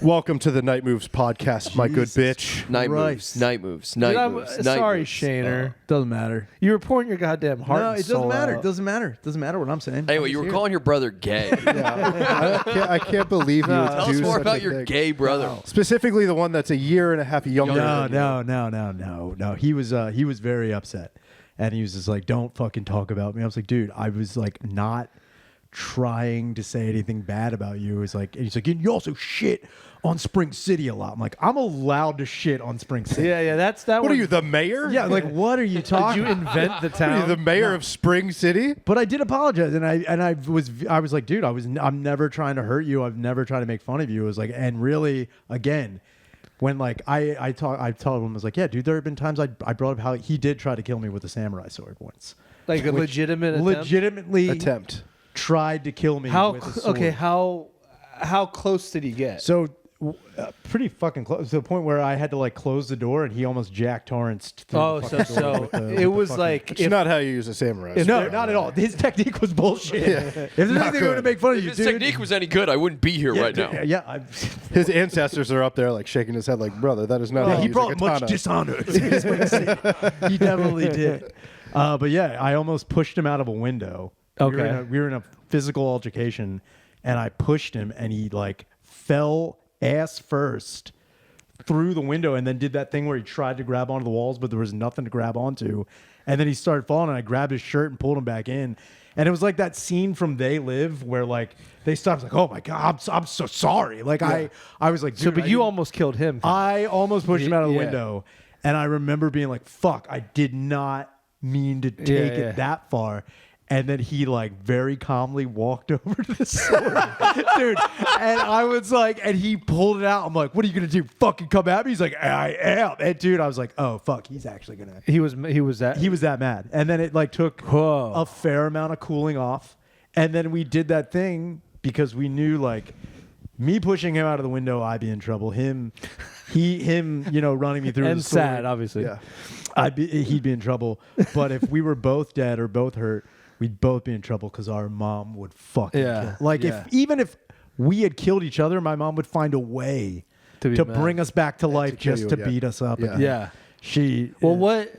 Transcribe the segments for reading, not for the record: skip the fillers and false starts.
Welcome to the Night Moves podcast, my good bitch. Night moves. Sorry, Shaner. Doesn't matter. You were pouring your goddamn heart. No, and it doesn't soul matter. out. It doesn't matter. It doesn't matter what I'm saying. Anyway, you were calling your brother gay. I can't believe you would Tell do us more such about a your thing. gay brother. Specifically the one that's a year and a half younger than you. No. He was very upset, and he was just like, "Don't fucking talk about me." I was like, "Dude, I was like not trying to say anything bad about you." It was like, and he's like, "You also shit on Spring City a lot." I'm like, "I'm allowed to shit on Spring City." Yeah, that's that. What are you, the mayor? Yeah, like what are you talking? Did you invent the What are town? you, the mayor of Spring City? But I did apologize, and I was like, dude, I'm never trying to hurt you. I've never tried to make fun of you. It was like, and really, again, when like I told him, I was like, yeah, dude, there have been times I brought up how he did try to kill me with a samurai sword once, like a legitimate attempt? legitimately tried to kill me. How with a sword. okay? How close did he get? So. Pretty fucking close to the point where I had to like close the door, and he almost Jack Torrance. It was like It's not how you use a samurai. No, not at all. His technique was bullshit. If there's anything going to make fun of If you, his dude, technique was any good, I wouldn't be here right now. Yeah, His ancestors are up there like shaking his head like, brother, that is not how you he use brought a katana. much dishonor. He definitely did. But yeah, I almost pushed him out of a window. Okay. We were in a physical altercation, and I pushed him, and he like fell ass first through the window, and then did that thing where he tried to grab onto the walls, but there was nothing to grab onto. And then he started falling, and I grabbed his shirt and pulled him back in. And it was like that scene from They Live where like they stopped, like, oh my God, I'm so sorry. Like I was like, dude, but you almost killed him. I almost pushed him out of the Yeah. window, and I remember being like, fuck, I did not mean to take it that far. And then he like very calmly walked over to the sword, dude. And I was like, and he pulled it out. I'm like, what are you gonna do? Fucking come at me? He's like, I am. And dude, I was like, oh fuck, he's actually gonna. He was that mad. And then it like took a fair amount of cooling off. And then we did that thing because we knew like me pushing him out of the window, I'd be in trouble. Him, running me through and the sword, sad, obviously. Yeah, he'd be in trouble. But if we were both dead or both hurt, we'd both be in trouble because our mom would fucking kill. Like if we had killed each other, my mom would find a way to bring us back to life just to beat us up. Yeah. What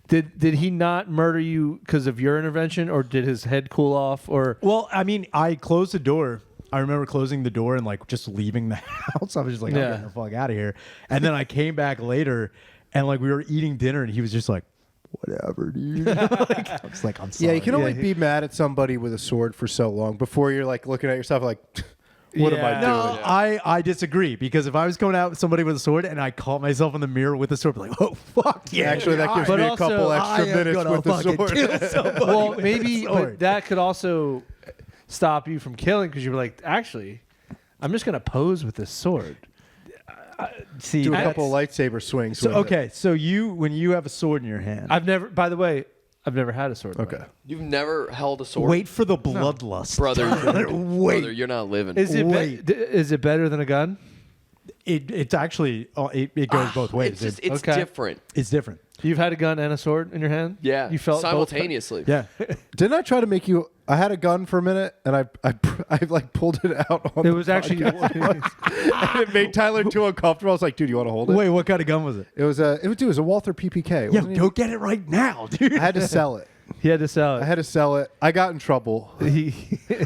did he not murder you because of your intervention, or did his head cool off? Or I mean, I closed the door. I remember closing the door and like just leaving the house. I was just like, I'm getting the fuck out of here. And then I came back later, and like we were eating dinner, and he was just like, whatever, dude. I was like, I'm sorry. Yeah, you can only be mad at somebody with a sword for so long before you're like looking at yourself like, what am I doing? No, I disagree, because if I was going out with somebody with a sword and I caught myself in the mirror with a sword, I'd be like, oh fuck yeah. Actually, that gives me a couple extra minutes with the sword. Well, maybe but that could also stop you from killing, because you were like, actually, I'm just gonna pose with this sword. Do a couple lightsaber swings. So when you have a sword in your hand, I've never had a sword. Okay. You've never held a sword? wait for the bloodlust. Brother, wait. brother, you're not living. Is it better than a gun? It's actually it goes both ways. It's different. It's different. You've had a gun and a sword in your hand? Yeah. You felt simultaneously. Yeah. Didn't I try to make you? I had a gun for a minute, and I like pulled it out. It was actually. and it made Tyler too uncomfortable. I was like, dude, you want to hold it? Wait, what kind of gun was it? It was a Walther PPK. Yeah, go get it right now, dude. I had to sell it. He had to sell it. I had to sell it. I got in trouble.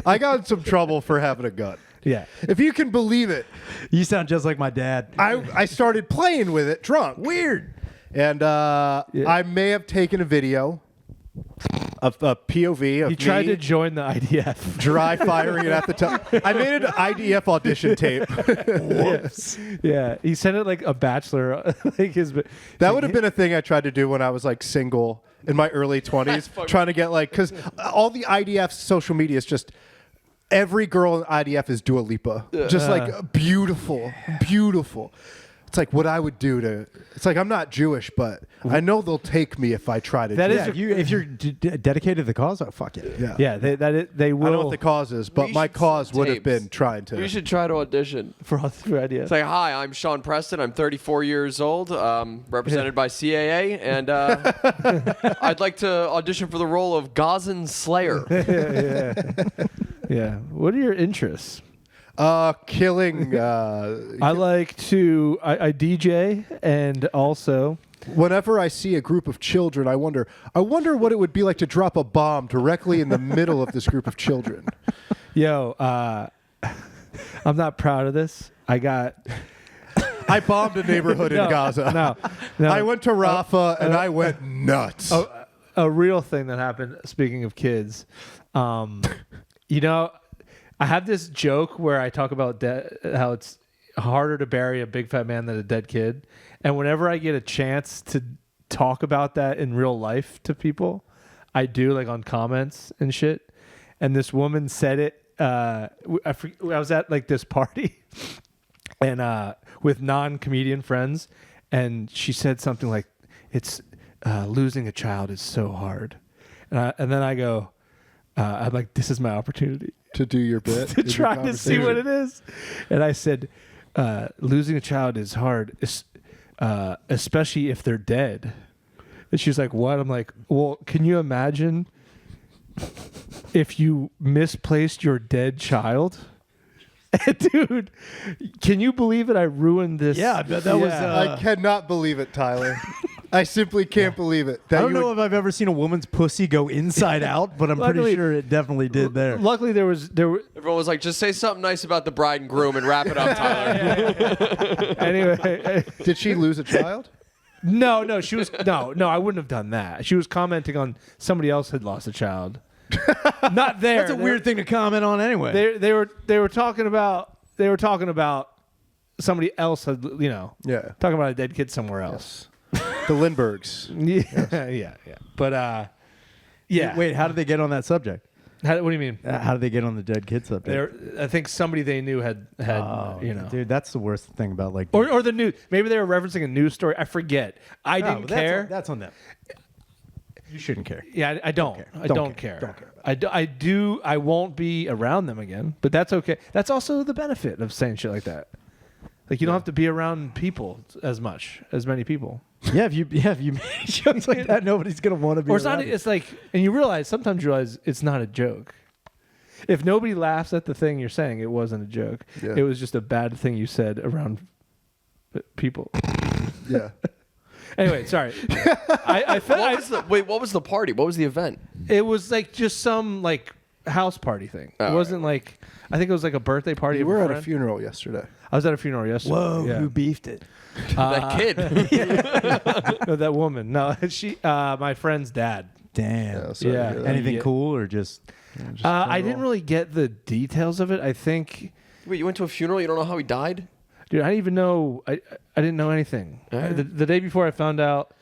I got in some trouble for having a gun. Yeah. If you can believe it. You sound just like my dad. I started playing with it drunk. Weird. And I may have taken a video of a POV of He tried to join the IDF. dry firing it at the time. I made an IDF audition tape. Whoops. Yeah. He sent it like a bachelor. That would have been a thing I tried to do when I was like single in my early 20s, trying to get like, because all the IDF social media is just, every girl in IDF is Dua Lipa. Just like beautiful, beautiful. it's like what I would do to. It's like I'm not Jewish, but I know they'll take me if I try to. That do is it. If you're dedicated to the cause, oh, fuck it. Yeah. Yeah, they I will. don't know what the cause is, but We my should cause send would have tapes. been trying to. You should try to audition. for ideas. It's like, hi, I'm Sean Preston. I'm 34 years old, represented by CAA, and I'd like to audition for the role of Gazan Slayer. Yeah. What are your interests? Killing. I like to I DJ, and also Whenever I see a group of children, I wonder what it would be like to drop a bomb directly in the middle of this group of children. yo, I'm not proud of this. I bombed a neighborhood in Gaza. No. I went to Rafah and I went nuts. A real thing that happened. Speaking of kids, you know, I have this joke where I talk about how it's harder to bury a big fat man than a dead kid, and whenever I get a chance to talk about that in real life to people, I do, like on comments and shit. And this woman said it. I was at like this party, and with non-comedian friends, and she said something like, "It's losing a child is so hard," and then I go, "I'm like, this is my opportunity to do your bit. to try to see what it is," and I said, "Losing a child is hard, especially if they're dead." And she's like, "What?" I'm like, "Well, can you imagine if you misplaced your dead child?" Dude, can you believe it? I ruined this. Yeah, that was. I cannot believe it, Tyler. I simply can't believe it. I don't know if I've ever seen a woman's pussy go inside out, but I'm pretty Luckily- sure it definitely did there. Luckily, there were Everyone was like, just say something nice about the bride and groom and wrap it up, Tyler. anyway. Did she lose a child? No, she was no. I wouldn't have done that. She was commenting on somebody else had lost a child. Not there. That's a weird thing to comment on anyway. They were talking about somebody else had, you know, Yeah. talking about a dead kid somewhere else. The Lindberghs. Yeah. But yeah. Wait, how did they get on that subject? What do you mean? How did they get on the dead kid subject? I think somebody they knew had you know. Dude, that's the worst thing about like. Or the news. Maybe they were referencing a news story. I forget. I didn't care. That's on them. You shouldn't care. Yeah, I don't. I don't care. Don't care. I do. I won't be around them again. But that's okay. That's also the benefit of saying shit like that. Like you don't have to be around people as many people. Yeah, if you make jokes like that, nobody's gonna want to be. Or it's not. around you. It's like, and sometimes you realize it's not a joke. If nobody laughs at the thing you're saying, it wasn't a joke. Yeah. It was just a bad thing you said around people. Yeah. Anyway, sorry. I felt What was the party? What was the event? it was like just some like house party thing. It Oh, wasn't like, I think it was like a birthday party. You of were at a friend. funeral yesterday. I was at a funeral yesterday. Whoa, yeah. who beefed it? That kid. No, that woman. No, she. My friend's dad. Damn. Sorry to Yeah. hear that. Anything Yeah. cool or just? I didn't really get the details of it. I think, Wait, you went to a funeral? You don't know how he died? dude, I didn't even know. I didn't know anything. Alright. The day before I found out.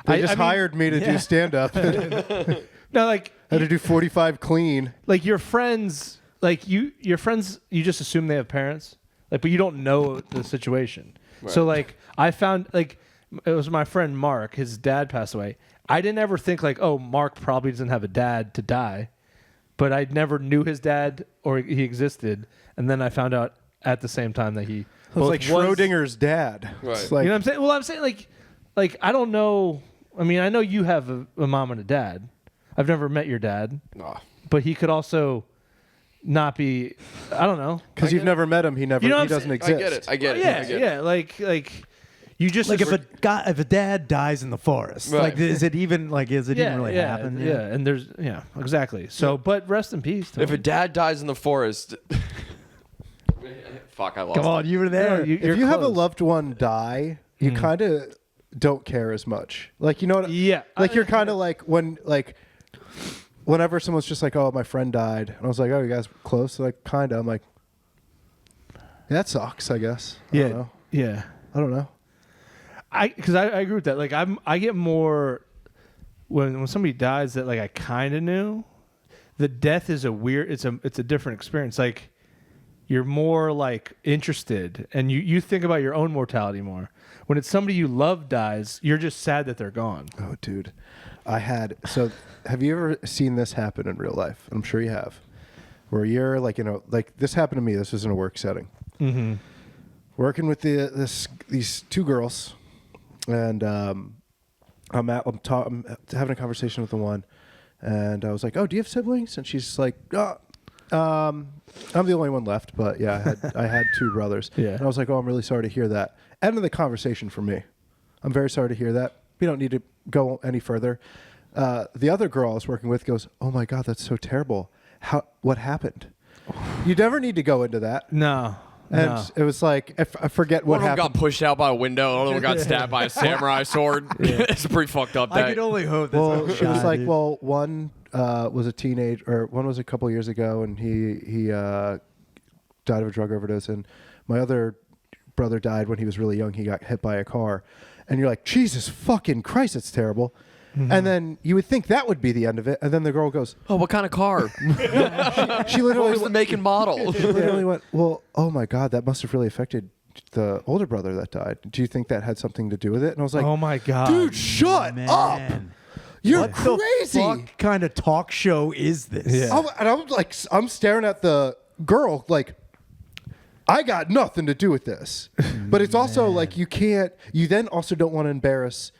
They I just mean, hired me to do stand up. I No, like had to do 45 clean. like your friends, your friends, you just assume they have parents, like, but you don't know the situation. So like, I found like it was my friend Mark. His dad passed away. I didn't ever think like, oh, Mark probably doesn't have a dad to die, but I never knew his dad or he existed. And then I found out at the same time that he It was like Schrodinger's dad. Right. It's like, you know what I'm saying? Well, I'm saying like I don't know. I mean, I know you have a mom and a dad. I've never met your dad, Oh. but he could also not be. I don't know. because you've never met him, he You know what he I'm doesn't saying? exist. I get it. Yeah, I get it. yeah. Like you just Like if a dad dies in the forest, Right. like is it even really happen? Yeah, and there's exactly. So, but rest in peace. If a Tony. dad dies in the forest. Fuck, I lost. Come on, you were there. If you have a loved one die, you kind of don't care as much. Like, you know what? Yeah. Like, you're kind of like whenever someone's just like, oh, my friend died. And I was like, oh, you guys close? They're like, kind of. I'm like, yeah, that sucks, I guess. I don't know. Yeah. I don't know. Because I agree with that. Like I get more when somebody dies that like I kind of knew. The death is a weird. It's a different experience. Like you're more like interested, and you think about your own mortality more. When it's somebody you love dies, you're just sad that they're gone. Oh, dude. So have you ever seen this happen in real life? I'm sure you have. Where you're like, like this happened to me. This was in a work setting. Mm-hmm. Working with these two girls, and I'm having a conversation with the one, and I was like, "Oh, do you have siblings?" And she's like, I'm the only one left, but yeah, I had two brothers. Yeah. And I was like, "Oh, I'm really sorry to hear that." End of the conversation for me. I'm very sorry to hear that. We don't need to go any further. The other girl I was working with goes, "Oh my God, that's so terrible. What happened?" You never need to go into that. No. And it was like, I forget what One of them happened. got pushed out by a window. Another one got stabbed by a samurai sword. It's a pretty fucked up day. I could only hope that's Well, she was like, dude. well, one was a teenage, or one was a couple years ago, and he died of a drug overdose, and my other brother died when he was really young. He got hit by a car, and you're like, Jesus fucking Christ, it's terrible. Mm-hmm. And then you would think that would be the end of it, and then the girl goes, Oh, what kind of car? she What literally was the make and model? She literally went, well, oh my God, that must have really affected the older brother that died. Do you think that had something to do with it? And I was like, Oh my God. dude, shut up. Man. You're What crazy. the fuck kind of talk show is this? Yeah. And I'm like, I'm staring at the girl like, I got nothing to do with this. But it's also like, you then also don't want to embarrass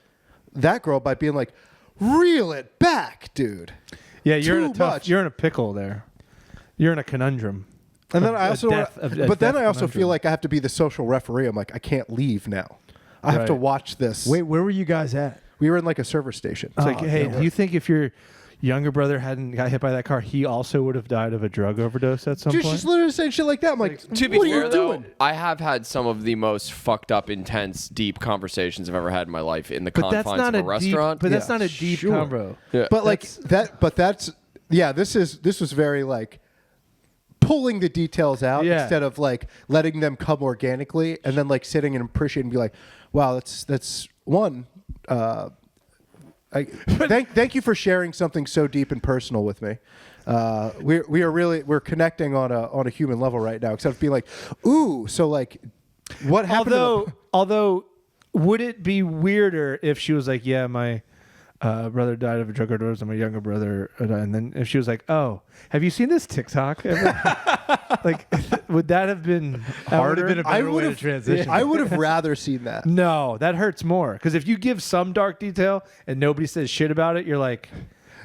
that girl by being like, reel it back, dude. Yeah, you're in Too a much. you're in a pickle there. You're in a conundrum. And then I A also, death- a but then death I also conundrum. feel like I have to be the social referee. I'm like, I can't leave now. I have to Right. watch this. Wait, where were you guys at? We were in like a service station. It's like, hey, yeah. do you think if your younger brother hadn't got hit by that car, he also would have died of a drug overdose at some Dude, point? she's literally saying shit like that. I'm like, To be what are fair, you though, doing? I have had some of the most fucked up, intense, deep conversations I've ever had in my life in the but that's confines not of a a restaurant. deep. But that's Yeah, not a deep sure. convo. Yeah. But like that, but that's, yeah, this was very like pulling the details out Yeah. instead of like letting them come organically and then like sitting and appreciating and be like, wow, that's one. Thank you for sharing something so deep and personal with me. We're connecting on a human level right now, except being like, ooh, so like, what happened? Although, would it be weirder if she was like, yeah, my brother died of a drug overdose and my younger brother died, and then if she was like, oh, have you seen this TikTok? Like, would that have been Hard have been a harder? better way to transition. I would have rather seen that. No, that hurts more. Because if you give some dark detail and nobody says shit about it, you're like,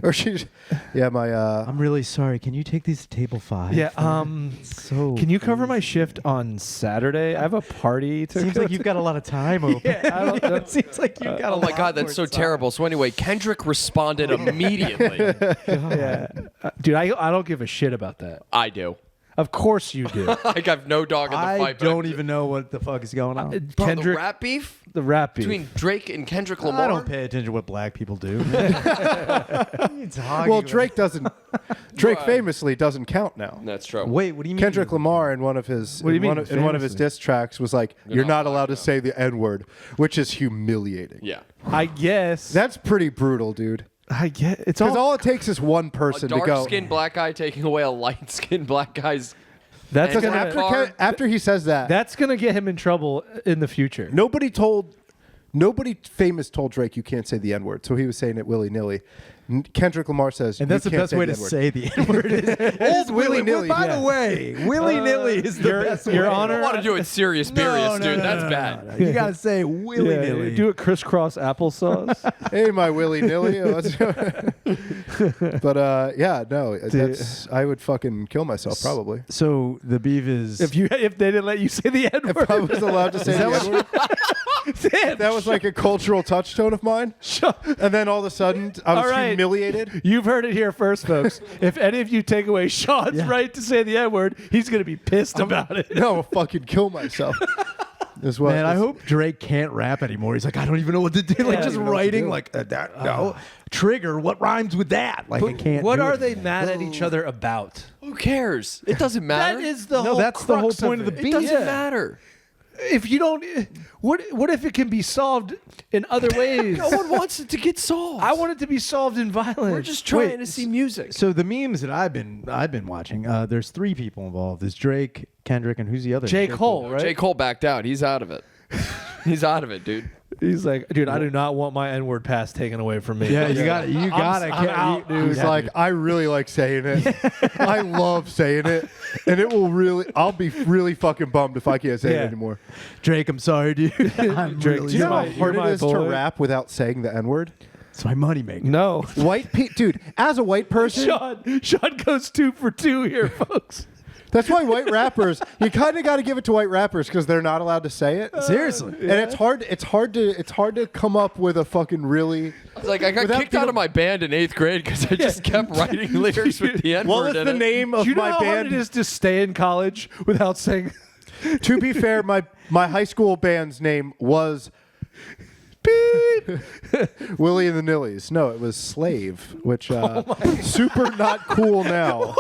Or she's, yeah, my. I'm really sorry. Can you take these to table 5? yeah, So can you cover my shift on Saturday? I have a party to Seems go like you've got a lot of time open. I don't know. It seems like you've got a Oh lot my God, that's so more time. terrible. So anyway, Kendrick responded immediately. Yeah. Dude, I don't give a shit about that. I do. Of course you do. Like I've no dog in the I fight. but don't even know what the fuck is going on. Bro, Kendrick, the rap beef the rap beef. between Drake and Kendrick Lamar. I don't pay attention to what black people do. It's Well, Drake doesn't. Drake Right. famously doesn't count now. That's true. Wait, what do you mean? Kendrick Lamar in one of his What do you mean, in one of his famously? diss tracks was like, "You're not allowed to say the N-word," which is humiliating. Yeah. I guess. That's pretty brutal, dude. I get. It's Because all. all it takes is one A person to go. dark-skinned black guy taking away a light-skinned black guy's. That's And gonna. After he says that, That's gonna get him in trouble in the future. nobody famous told Drake you can't say the N-word, so he was saying it willy-nilly. Kendrick Lamar says, And that's you the can't best way to N-word. say the N-word. Is willy-nilly, By yeah. the way, willy-nilly is the best Your way. I Honor. don't want to do it serious, periods, dude. That's bad. No. You gotta say willy-nilly. Do it crisscross applesauce. Hey, my willy-nilly. But yeah, no, that's I would fucking kill myself probably. So the beef is if they didn't let you say the N If I was allowed to say the N-word. word, That was like a cultural touchstone of mine. And then all of a sudden, I was All right. humiliated. You've heard it here first, folks. If any of you take away Sean's Yeah. right to say the N word, he's gonna be pissed about it. No, I'll fucking kill myself. Is what, Man, I hope Drake can't rap anymore. He's like, I don't even know what to do. Like Yeah, just I don't know what to writing do. like that. No, trigger. What rhymes with that? Like I can't. What do are it. they mad at each other about? Who cares? It doesn't matter. That is the No, whole that's the whole crux point of the it. beef. It doesn't Yeah. matter. if you don't, what if it can be solved in other ways? No one wants it to get solved. I want it to be solved in violence. We're just trying to see music. So the memes that I've been watching, there's 3 people involved. There's Drake, Kendrick, and who's the other? J. Cole, right? J. Cole backed out. He's out of it. He's out of it, dude. He's like, dude, I do not want my N-word pass taken away from me. Yeah, you got it. I'm out, dude. He's like, I really like saying it. I love saying it, and it will really. I'll be really fucking bummed if I can't say it anymore. Drake, I'm sorry, dude. I'm Drake, really Do you know my- how hard you're it my is to boy. rap without saying the N word? It's my money maker. No. Dude, as a white person, Sean goes 2 for 2 here, folks. that's why white rappers. You kind of got to give it to white rappers because they're not allowed to say it. Seriously. And it's hard. It's hard to come up with a fucking really. It's like I got Without kicked out of my band in 8th grade because I just kept writing lyrics with the N-word What was in the it. name Do of you know my how hard band? it is to stay in college without saying? To be fair, my high school band's name was Beep. Willie and the Nillies. No, it was Slave, which super not cool now.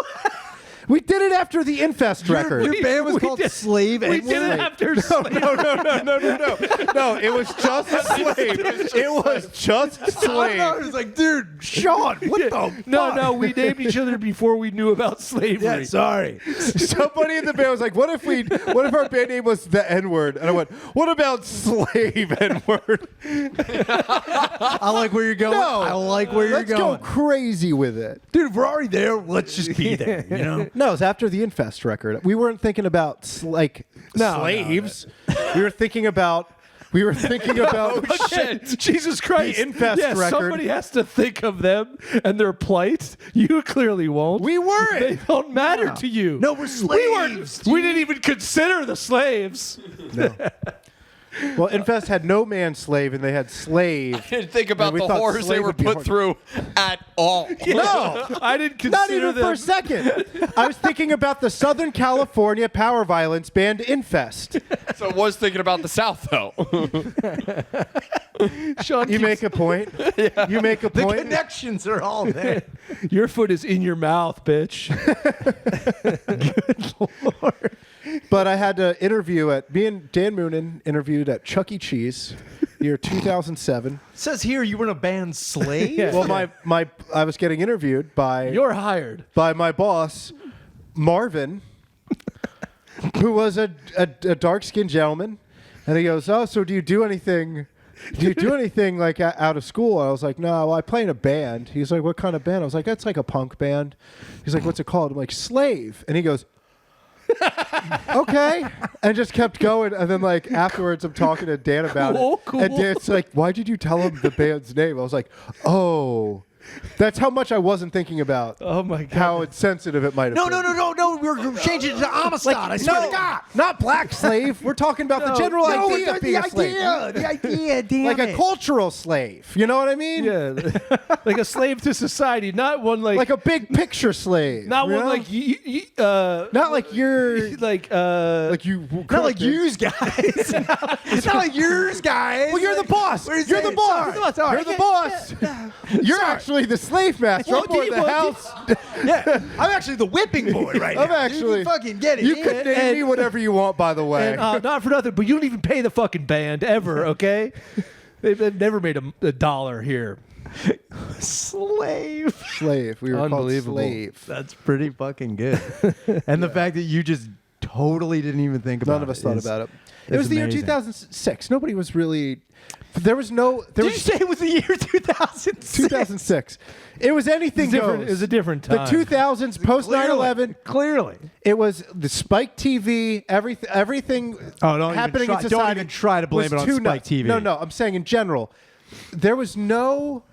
We did it after the Infest record. Your band was called Slave. We did it after. No, it was just Slave. It was just Slave. It was like, dude, Sean, what the fuck? No, we named each other before we knew about slavery. Yeah, sorry. Somebody in the band was like, what if our band name was the N-word? And I went, what about Slave N-word? I like where you're going. No. I like where you're Let's going. go crazy with it. Dude, if we're already there, let's just be there, you know? No, it was after the Infest record. We weren't thinking about slaves. We were thinking about. Oh, shit. Jesus Christ. The Infest yeah, record. Somebody has to think of them and their plight. You clearly won't. We weren't. They don't matter to you. No, we're slaves. We didn't even consider the slaves. No. Well, Infest had no man slave, and they had slave. Didn't think about And we the thought horrors they slave were would be put hard. through at all. No, I didn't consider not even them. for a second. I was thinking about the Southern California power violence band Infest. So I was thinking about the South, though. Sean You keeps- make a point. You make a The point. connections are all there. Your foot is in your mouth, bitch. But I had to interview at me and Dan Moonen interviewed at Chuck E. Cheese, year 2007. Says here you were in a band Slave? Well, I was getting interviewed by You're hired. my boss, Marvin, who was a dark-skinned gentleman, and he goes, "Oh, so do you do anything? Do you do anything like out of school?" And I was like, "No, I play in a band." He's like, "What kind of band?" I was like, "That's like a punk band." He's like, "What's it called?" I'm like, "Slave," and he goes, "Okay," and just kept going. And then like afterwards, I'm talking to Dan about Cool. it, and Dan's like, "Why did you tell him the band's name?" I was like, "Oh." That's how much I wasn't thinking about Oh my god. how insensitive it might have No, been. no. We're changing it to Amistad. I swear to God. Not black slave. We're talking about the general idea of being a slave. The idea, damn Like a cultural slave. You know what I mean? Yeah, like a slave to society, not one like Like a big picture slave. not you one know? like Not like you're like like you. Not like yous guys. It's not like yours guys. Well, you're the boss. What are you You're the saying? boss. Sorry. You're the boss. You're actually the slave master. I'm more the house. Yeah, I'm actually the whipping boy right now. I'm actually. You fucking get it. You could name me whatever you want, by the way. and, not for nothing, but you don't even pay the fucking band ever, okay? They've never made a dollar here. Slave. Slave. We were called Unbelievable. slave. That's pretty fucking good. And the fact that you just totally didn't even think about it. None of us thought about it. It is was the year amazing. 2006. Nobody was really. There was no. There Did you was say it was the year 2006? 2006. It was anything Different, goes. it was a different The time. 2000s, post 9/11. Clearly. It was the Spike TV. Everything Oh, don't even happening try- in don't society. even try to blame was it on too Spike nuts. TV. No. I'm saying in general, there was no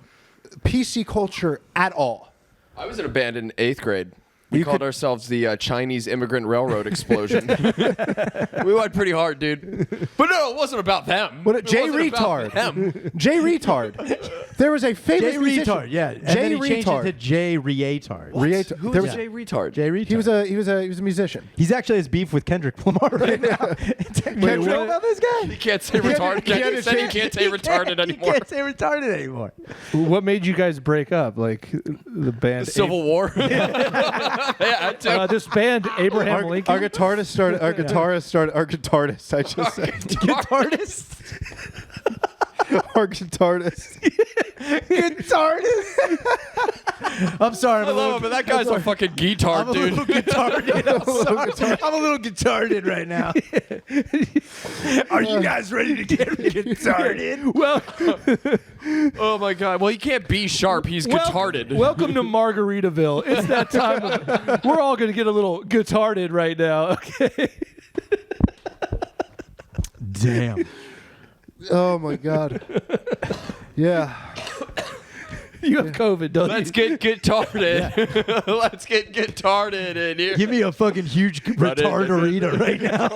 PC culture at all. I was in a band in 8th grade. We called ourselves the Chinese Immigrant Railroad Explosion. We went pretty hard, dude. But no, it wasn't about them. What? Jay It wasn't about Retard. them. Jay Retard. There was a famous Jay musician. Retard, yeah. And Jay then he changed Retard. it to Jay Retard. Who There is was- Jay Retard? Jay Retard. He was a musician. He's actually has beef with Kendrick Lamar right now. Can't you know about this guy? You can't say retarded. You said you can't say retarded He anymore. can't say retarded anymore. What made you guys break up? Like the band Civil War. Yeah, This band Abraham Lincoln. Our guitarist started. Our guitarist. I just said Guitarist. our guitarist. Guitarist. I'm sorry. I love him, but that guy's a fucking guitar, I'm a dude. little guitarded. I'm sorry. I'm a little guitarded right now. Are you guys ready to get guitarded? Well, Oh my god. Well, he can't be sharp. He's guitarded. welcome to Margaritaville. It's that time. We're all gonna get a little guitarded right now. Okay. Damn. Oh my god. Yeah. You have COVID, don't Let's you? get guitarded. Let's get guitarded in here. Give me a fucking huge retarderita right now.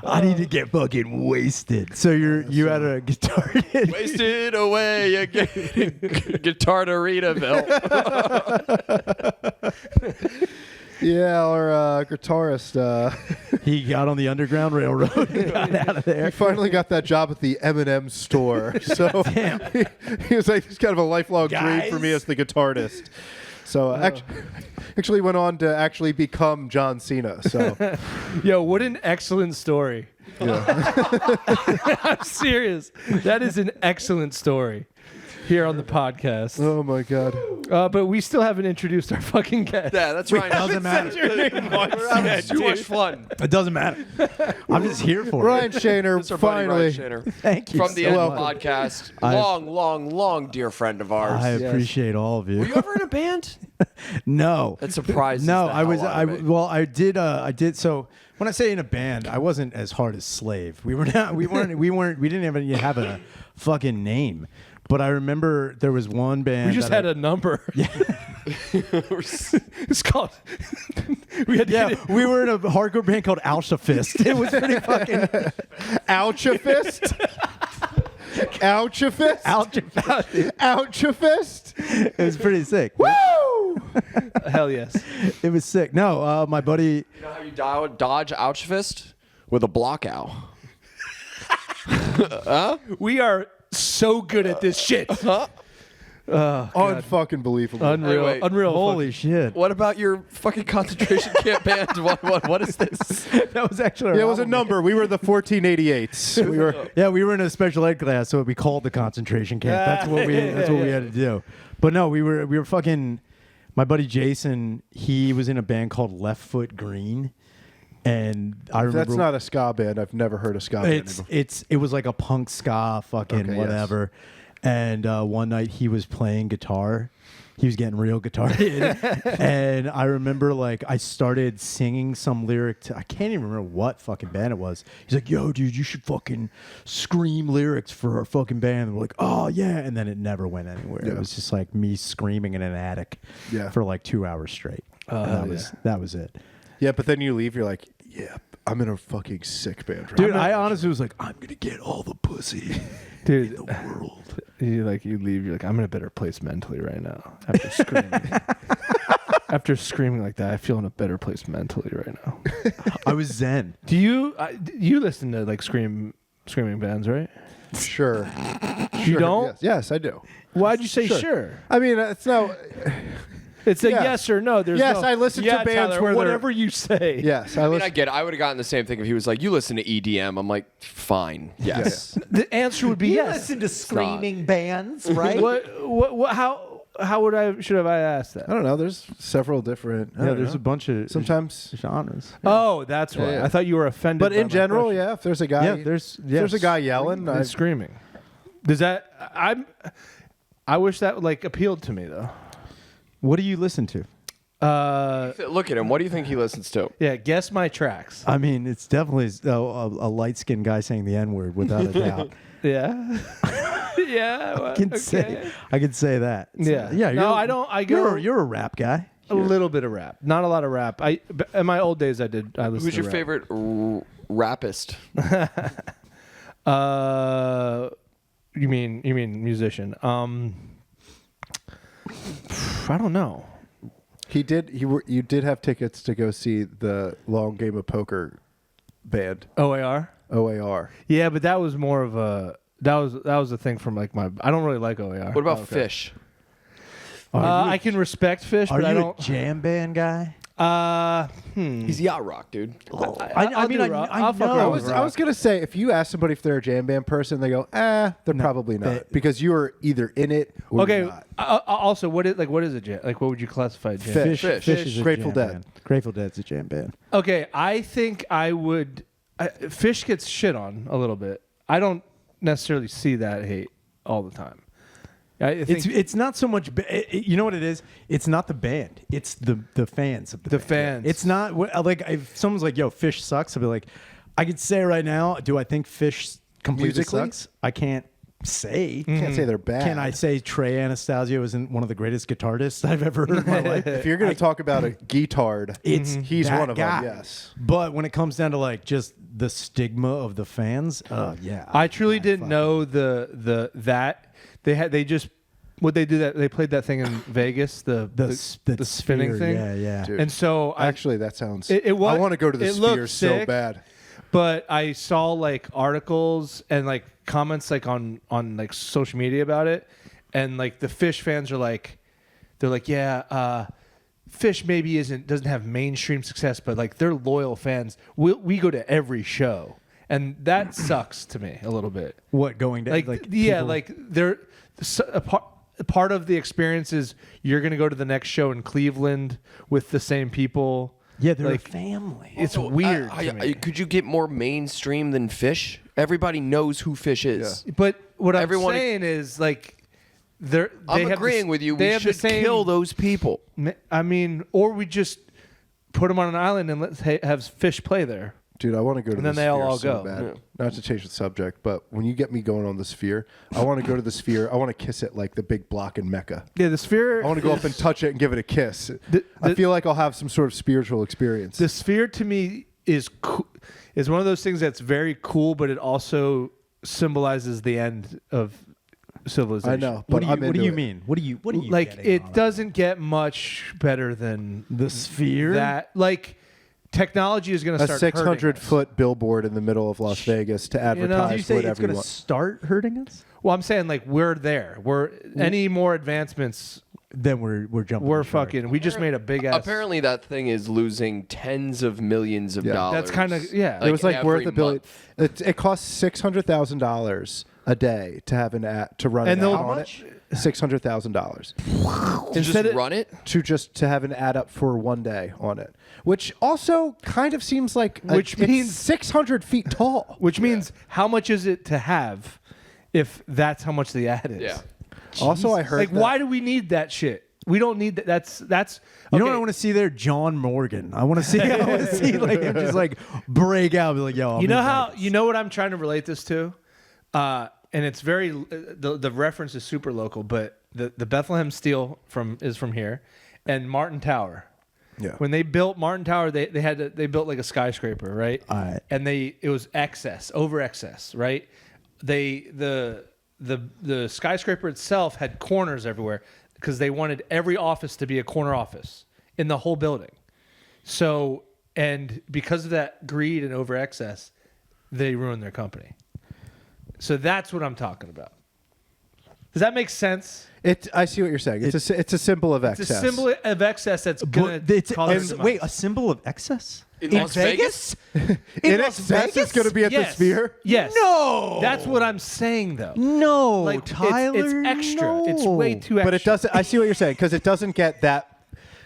I need to get fucking wasted. So you had a guitar. Wasted away again. Guitarderitaville. Yeah, our guitarist. He got on the Underground Railroad and got out of there. He finally got that job at the M&M store. So he was like, it's kind of a lifelong dream for me as the guitarist. So actually went on to actually become John Cena. So Yo, what an excellent story. I'm serious. That is an excellent story here on the podcast. oh my god. But we still haven't introduced our fucking guest. Yeah, that's right. Doesn't matter. Too much fun. It doesn't matter. I'm just here for Ryan it. Shaner That's our buddy Ryan finally. Shaner. Thank you. From the so End much. podcast. I've- Long dear friend of ours. I appreciate all of you. Were you ever in a band? No. That surprises No, the I was. hell out of me. Well, I did. So when I say in a band, I wasn't as hard as Slave. We were not. We weren't. We didn't even have a fucking name. But I remember there was one band. We just had a number. Yeah. It's called. We had to Yeah, get it. we were in a hardcore band called Alsha Fist. It was pretty fucking Oucha fist. Oucha fist. Oucha fist. It was pretty sick. Woo! Hell yes. It was sick. No, my buddy. You know how you dodge Auschwitz? With a block owl. We are so good at this shit. Unfucking believable. Unreal. Anyway, Unreal. Holy shit! What about your fucking concentration camp band? What is this? That was actually. Yeah, it was a number. We were the 1488s. We were. Yeah, we were in a special ed class, so we called the concentration camp. That's what we had to do. But no, we were fucking. My buddy Jason, he was in a band called Left Foot Green, and I remember That's not a ska band. I've never heard a ska band before. it was like a punk ska fucking Okay, whatever. And one night he was playing guitar. He was getting real guitar. And I remember like I started singing some lyric to, I can't even remember what fucking band it was. He's like, yo, dude, you should fucking scream lyrics for our fucking band. And we're like, oh yeah. And then it never went anywhere. Yeah. It was just like me screaming in an attic for like 2 hours straight. And that was it. Yeah, but then you leave. You're like, yeah, I'm in a fucking sick band. Right Dude, now. I honestly was like, I'm gonna get all the pussy Dude, in the world. you leave. You're like, I'm in a better place mentally right now. After screaming, after screaming like that, I feel in a better place mentally right now. I was zen. Do you listen to like screaming bands, right? Sure. You don't? Yes, I do. Why'd you say sure? I mean, it's no. It's a Yes. yes or no. There's Yes, no, I listen to yeah, bands Tyler, where they're- whatever you say. Yes, I I mean, listen. I get it. I would have gotten the same thing if he was like, you listen to EDM. I'm like, fine. Yes. The answer would be yes. to screaming bands, right? What? How would I? Should have I asked that? I don't know. There's several different. I Yeah, don't there's know. a bunch of Sometimes. genres. Oh, that's why. yeah. I thought you were offended. But by in my general, question. yeah. If there's a guy, Yeah, there's a guy yelling. And screaming. Does that? I wish that like appealed to me though. What do you listen to? Look at him. What do you think he listens to? Yeah, guess my tracks. I mean, it's definitely a light-skinned guy saying the N-word without a doubt. Yeah. Yeah. I can say that. Yeah. Yeah. No, I don't. I go You're a rap guy. a little bit of rap, not a lot of rap. In my old days, I listened. Who's to your rap. favorite rappist? You mean musician? I don't know. You did have tickets to go see the Long Game of Poker band, OAR. OAR. Yeah, but that was more of a that was a thing from like my. I don't really like OAR. What about Fish? I can respect Fish, Are but I you don't. a jam band guy? He's yacht rock, dude. I'll do rock. I'll fuck know. around I with was rock. gonna say, if you ask somebody if they're a jam band person, they go, they're probably not, because you are either in it or Okay. you're not. Also, what is a jam? Like, what would you classify a jam? Fish. Fish. is a Grateful jam Dead. band. Grateful Dead's a jam band. Okay, I think I would. Fish gets shit on a little bit. I don't necessarily see that hate all the time. I think It's not so much. You know what it is? It's not the band. It's the fans of the band. fans. It's not like if someone's like, "Yo, Fish sucks," I'll be like, I could say right now, do I think Fish completely Musically? sucks? I can't say. Can't say they're bad. Can I say Trey Anastasio isn't one of the greatest guitarists I've ever heard in my life? If you're gonna talk about a guitard, he's that one of guy. them. Yes. But when it comes down to like just the stigma of the fans, yeah. I truly didn't know that they just what they do that they played that thing in Vegas the spinning sphere, thing. Yeah. Dude. And so Actually, that sounds. It was- I want to go to the it Sphere looked so sick. bad. But I saw like articles and like comments like on like social media about it, and like the Fish fans are like, they're like, yeah, Fish maybe doesn't have mainstream success, but like they're loyal fans. We go to every show, and that sucks to me a little bit. What going to Like, yeah, people- like they're a part of the experience is you're gonna go to the next show in Cleveland with the same people. yeah, they're like, a family. It's weird to me. Could you get more mainstream than Fish? Everybody knows who Fish is. But what Everyone- I'm saying is like they I'm have agreeing with you. They We have should the same, kill those people. I mean, or we just put them on an island and have Fish play there. Dude, I want to go to And the then they Sphere all so go. bad. Yeah. Not to change the subject, but when you get me going on the Sphere, I want to go to the Sphere. I want to kiss it like the big block in Mecca. Yeah, the Sphere. I want to go up and touch it and give it a kiss. I the- feel like I'll have some sort of spiritual experience. The Sphere to me is one of those things that's very cool, but it also symbolizes the end of civilization. I know, What but do I'm you into it. mean? What do you Like getting it on doesn't get much better than the Sphere? that. Like technology is going to A start hurting 600-foot billboard in the middle of Las Vegas to know, advertise Did you say it's whatever you going to want. start hurting us? Well, I'm saying like we're there. We're any more advancements. Then we're jumping. We're the shark. fucking. We just made a big ass. Apparently, that thing is losing tens of millions of Yeah. dollars. That's kinda- yeah. It was like worth every $1 billion. month. It costs $600,000 a day to have an ad to run And an ad they'll- on How it. $600,000 Just run it. to have an ad up for one day on it, which also kind of seems like Which it's means- 600 feet tall. Which means how much is it to have, if that's how much the ad is? Yeah. Also, I heard Like, that- why do we need that shit? We don't need that. That's. You know what okay. I want to see there? John Morgan. I want to see. I want to see like him just like break out. Be like, yo. I'm You know in how Vegas. you know what I'm trying to relate this to, and it's very the reference is super local, but the Bethlehem Steel is from here, and Martin Tower. Yeah. When they built Martin Tower, they built like a skyscraper, right? Alright. And it was over excess, right? The skyscraper itself had corners everywhere because they wanted every office to be a corner office in the whole building. So, and because of that greed and over excess, they ruined their company. So that's what I'm talking about. Does that make sense? I see what you're saying. It's a symbol of excess. It's a symbol of excess that's going But to cause a, their wait, a demise. symbol of excess In Las Vegas? In excess is going to be at the Sphere. Yes. No. That's what I'm saying, though. No, Like, Tyler. it's extra. No. It's way too extra. But it doesn't. I see what you're saying because it doesn't get that.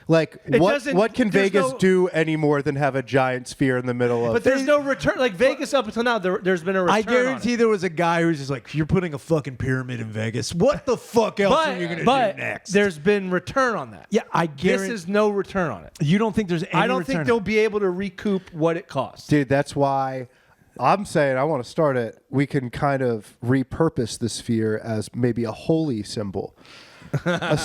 Like It doesn't- what can there's Vegas no- do any more than have a giant sphere in the middle of? But there's no return. Like Vegas up until now, there's been a return. I guarantee there was a guy who was just like, "You're putting a fucking pyramid in Vegas. What the fuck else are you gonna but do next?" there's been return on that. yeah, I This guarantee. is no return on it. You don't think there's any I don't return? think they'll be able to recoup what it costs. Dude, that's why I'm saying I want to start it. We can kind of repurpose the sphere as maybe a holy symbol, a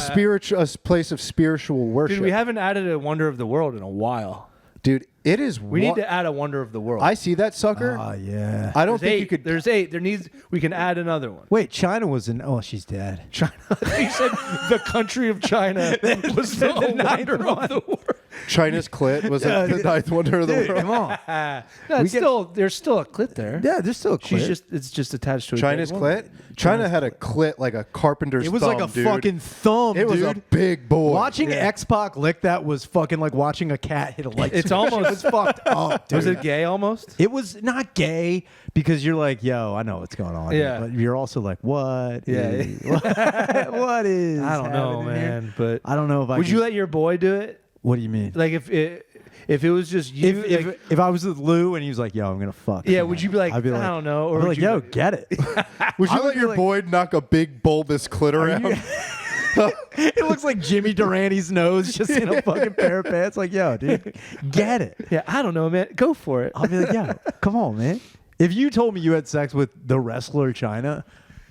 place of spiritual worship. Dude, we haven't added a wonder of the world in a while. Dude, It is. We need to add a wonder of the world. I see that sucker. Oh yeah. I don't There's think 8. you could. There's 8. We can add another one. Wait, China was in. Oh, she's dead. China. You said the country of China was the wonder of the world. China's clit was the ninth wonder of the Dude, world. come on. No, there's still a clit there. Yeah, there's still a clit. It's just attached to a China's dead clit. woman. China had a clit like a carpenter's. It was thumb, like a dude. fucking thumb, It was dude. a big boy. Watching X-Pac lick that was fucking like watching a cat hit a light It's switch. almost- It was fucked up, dude. Was it gay almost? It was not gay because you're like, yo, I know what's going on. Yeah. Here, but you're also like, what? Yeah. is- what is? I don't know, happening here? man. But I don't know if I. would could- you let your boy do it? What do you mean? Like if it was just you? If I was with Lou and he was like, yo, I'm gonna fuck. Yeah, tonight," would you be like, I'd be I don't know, or I'd be would like, you yo, be like- get it. Would you I would let be your like- boy knock a big bulbous clit around? It looks like Jimmy Durante's nose just in a fucking pair of pants. Like, yo, dude, get it. yeah, I don't know, man. Go for it. I'll be like, yo, come on, man. If you told me you had sex with the wrestler Chyna,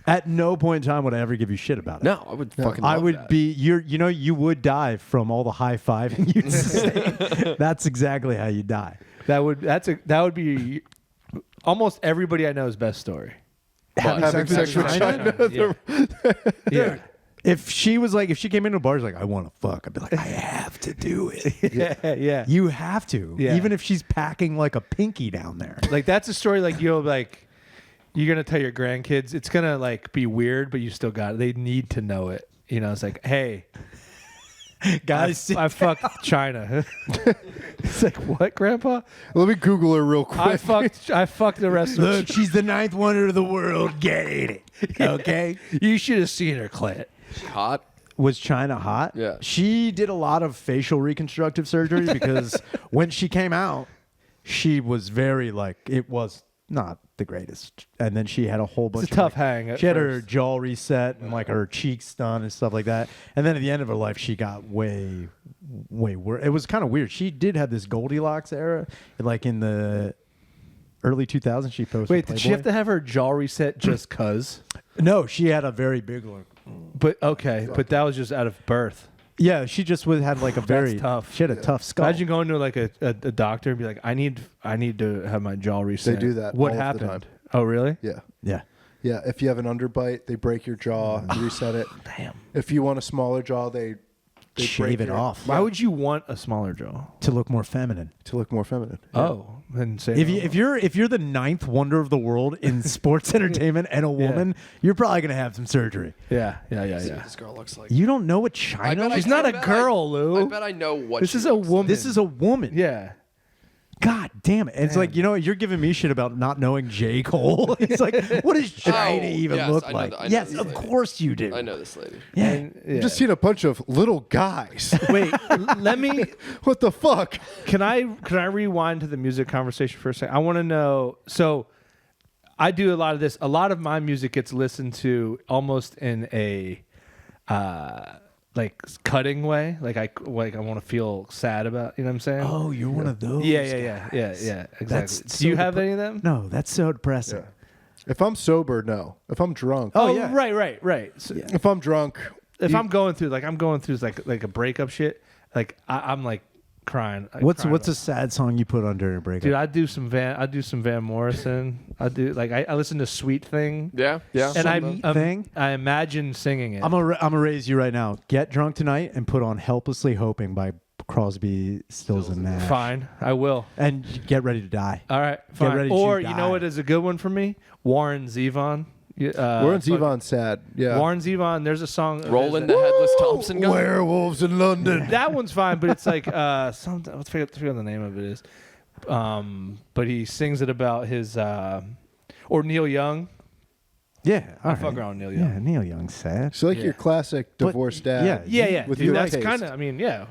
at no point in time would I ever give you shit about it. No, I would fucking. I love would that. be you would die from all the high fiving you'd sustain. That's exactly how you die. That would be almost everybody I know's best story. Having sex with China. Yeah. If she came into a bar, she's like, I want to fuck, I'd be like, I have to do it. Yeah. You have to. Yeah. Even if she's packing like a pinky down there. Like that's a story like you're gonna tell your grandkids. It's gonna like be weird, but you still got it. They need to know it. You know, it's like, hey, Guys, I fucked China. It's like, what, Grandpa? Let me Google her real quick. I fucked the rest of look, she's the ninth wonder of the world. Get it. Okay? You should have seen her clit. hot. Was Chyna hot? Yeah. She did a lot of facial reconstructive surgery because when she came out, she was very like, it was not the greatest. And then she had a whole bunch It's a tough of hang. At she had her first. jaw reset and like her cheeks done and stuff like that. And then at the end of her life, she got way worse. It was kind of weird. She did have this Goldilocks era, like in the early 2000s. She posted. Wait, did she have Playboy. to have her jaw reset just cause? No, she had a very big one. But okay, but that was just out of birth. Yeah, she just had like a very tough. She had a tough skull. Imagine going to like a doctor and be like, I need to have my jaw reset. do that What all of the happened? time. Oh, really? Yeah. Yeah. Yeah. If you have an underbite, they break your jaw, reset it. Damn. If you want a smaller jaw, they Shave break it your- off. Why would you want a smaller jaw? To look more feminine. to look more feminine. Oh, then say If you're the ninth wonder of the world in sports entertainment and a woman, you're probably gonna have some surgery. yeah. This girl looks like. You don't know what I bet Chyna? She's is? not I a bet girl, Lou. I bet I know what. This she is a looks woman. This is a woman. Yeah. God damn it! It's like you're giving me shit about not knowing J. Cole. It's like, what does Chyna even yes, look I know like? I know Yes, this of lady. course you do. I know this lady. Yeah. And, yeah. I've just seen a bunch of little guys. Wait, let me. What the fuck? Can I rewind to the music conversation for a second? I want to know. So, I do a lot of this. A lot of my music gets listened to almost in a like cutting way. Like I want to feel sad about. You know what I'm saying? Oh, you're one of those. yeah. Exactly. That's Do you so have any of them? No, that's so depressing. If I'm sober, no. If I'm drunk, Oh, yeah. Right. So if I'm drunk, if I'm going through like like a breakup shit, like I'm like crying. What's crying a about- sad song you put on during a breakup? Dude, I do some Van Morrison. I listen to Sweet Thing. Yeah. And Thing? I imagine singing it. I'm gonna raise you right now. Get drunk tonight and put on "Helplessly Hoping" by Crosby, Stills and Nash. Fine, I will. And get ready to die. All right, fine. ready to Or you die. know what is a good one for me? Warren Zevon. Warren Zevon's sad. Yeah. Warren Zevon. There's a song. Rolling the headless Thompson gun. Werewolves in London. That one's fine, but it's like something. Let's forget what the name of it is. But he sings it about his or Neil Young. Yeah, all fuck right. around Neil Yeah, Young. Neil Young's sad. So like Yeah. your classic But- divorced dad. Yeah. With Dude, your that's taste. kind of. I mean, yeah.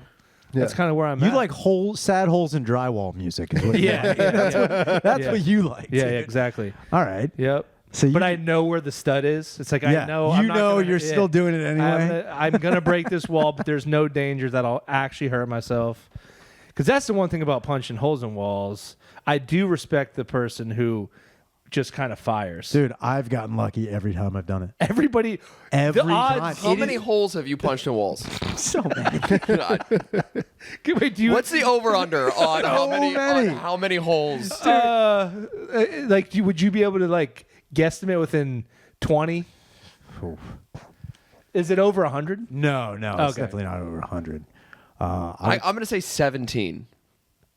Yeah. That's kind of where I'm You at. like sad holes in drywall music. Is what you Yeah, like. yeah. That's Yeah. what you like. Yeah, exactly. All right. Yep. So But I know where the stud is. It's like yeah, I know. you I'm not know gonna- you're yeah. still doing it anyway. I'm gonna break this wall, but there's no danger that I'll actually hurt myself. Because that's the one thing about punching holes in walls. I do respect the person who just kind of fires. Dude, I've gotten lucky every time I've done it. Everybody, Every the odds- time. How many holes have you punched in walls? So many. Wait, do you, What's the over/under on many. how many holes? like, would you be able to like guesstimate within 20? Is it over 100? No, it's Okay. definitely not over 100. I'm going to say 17.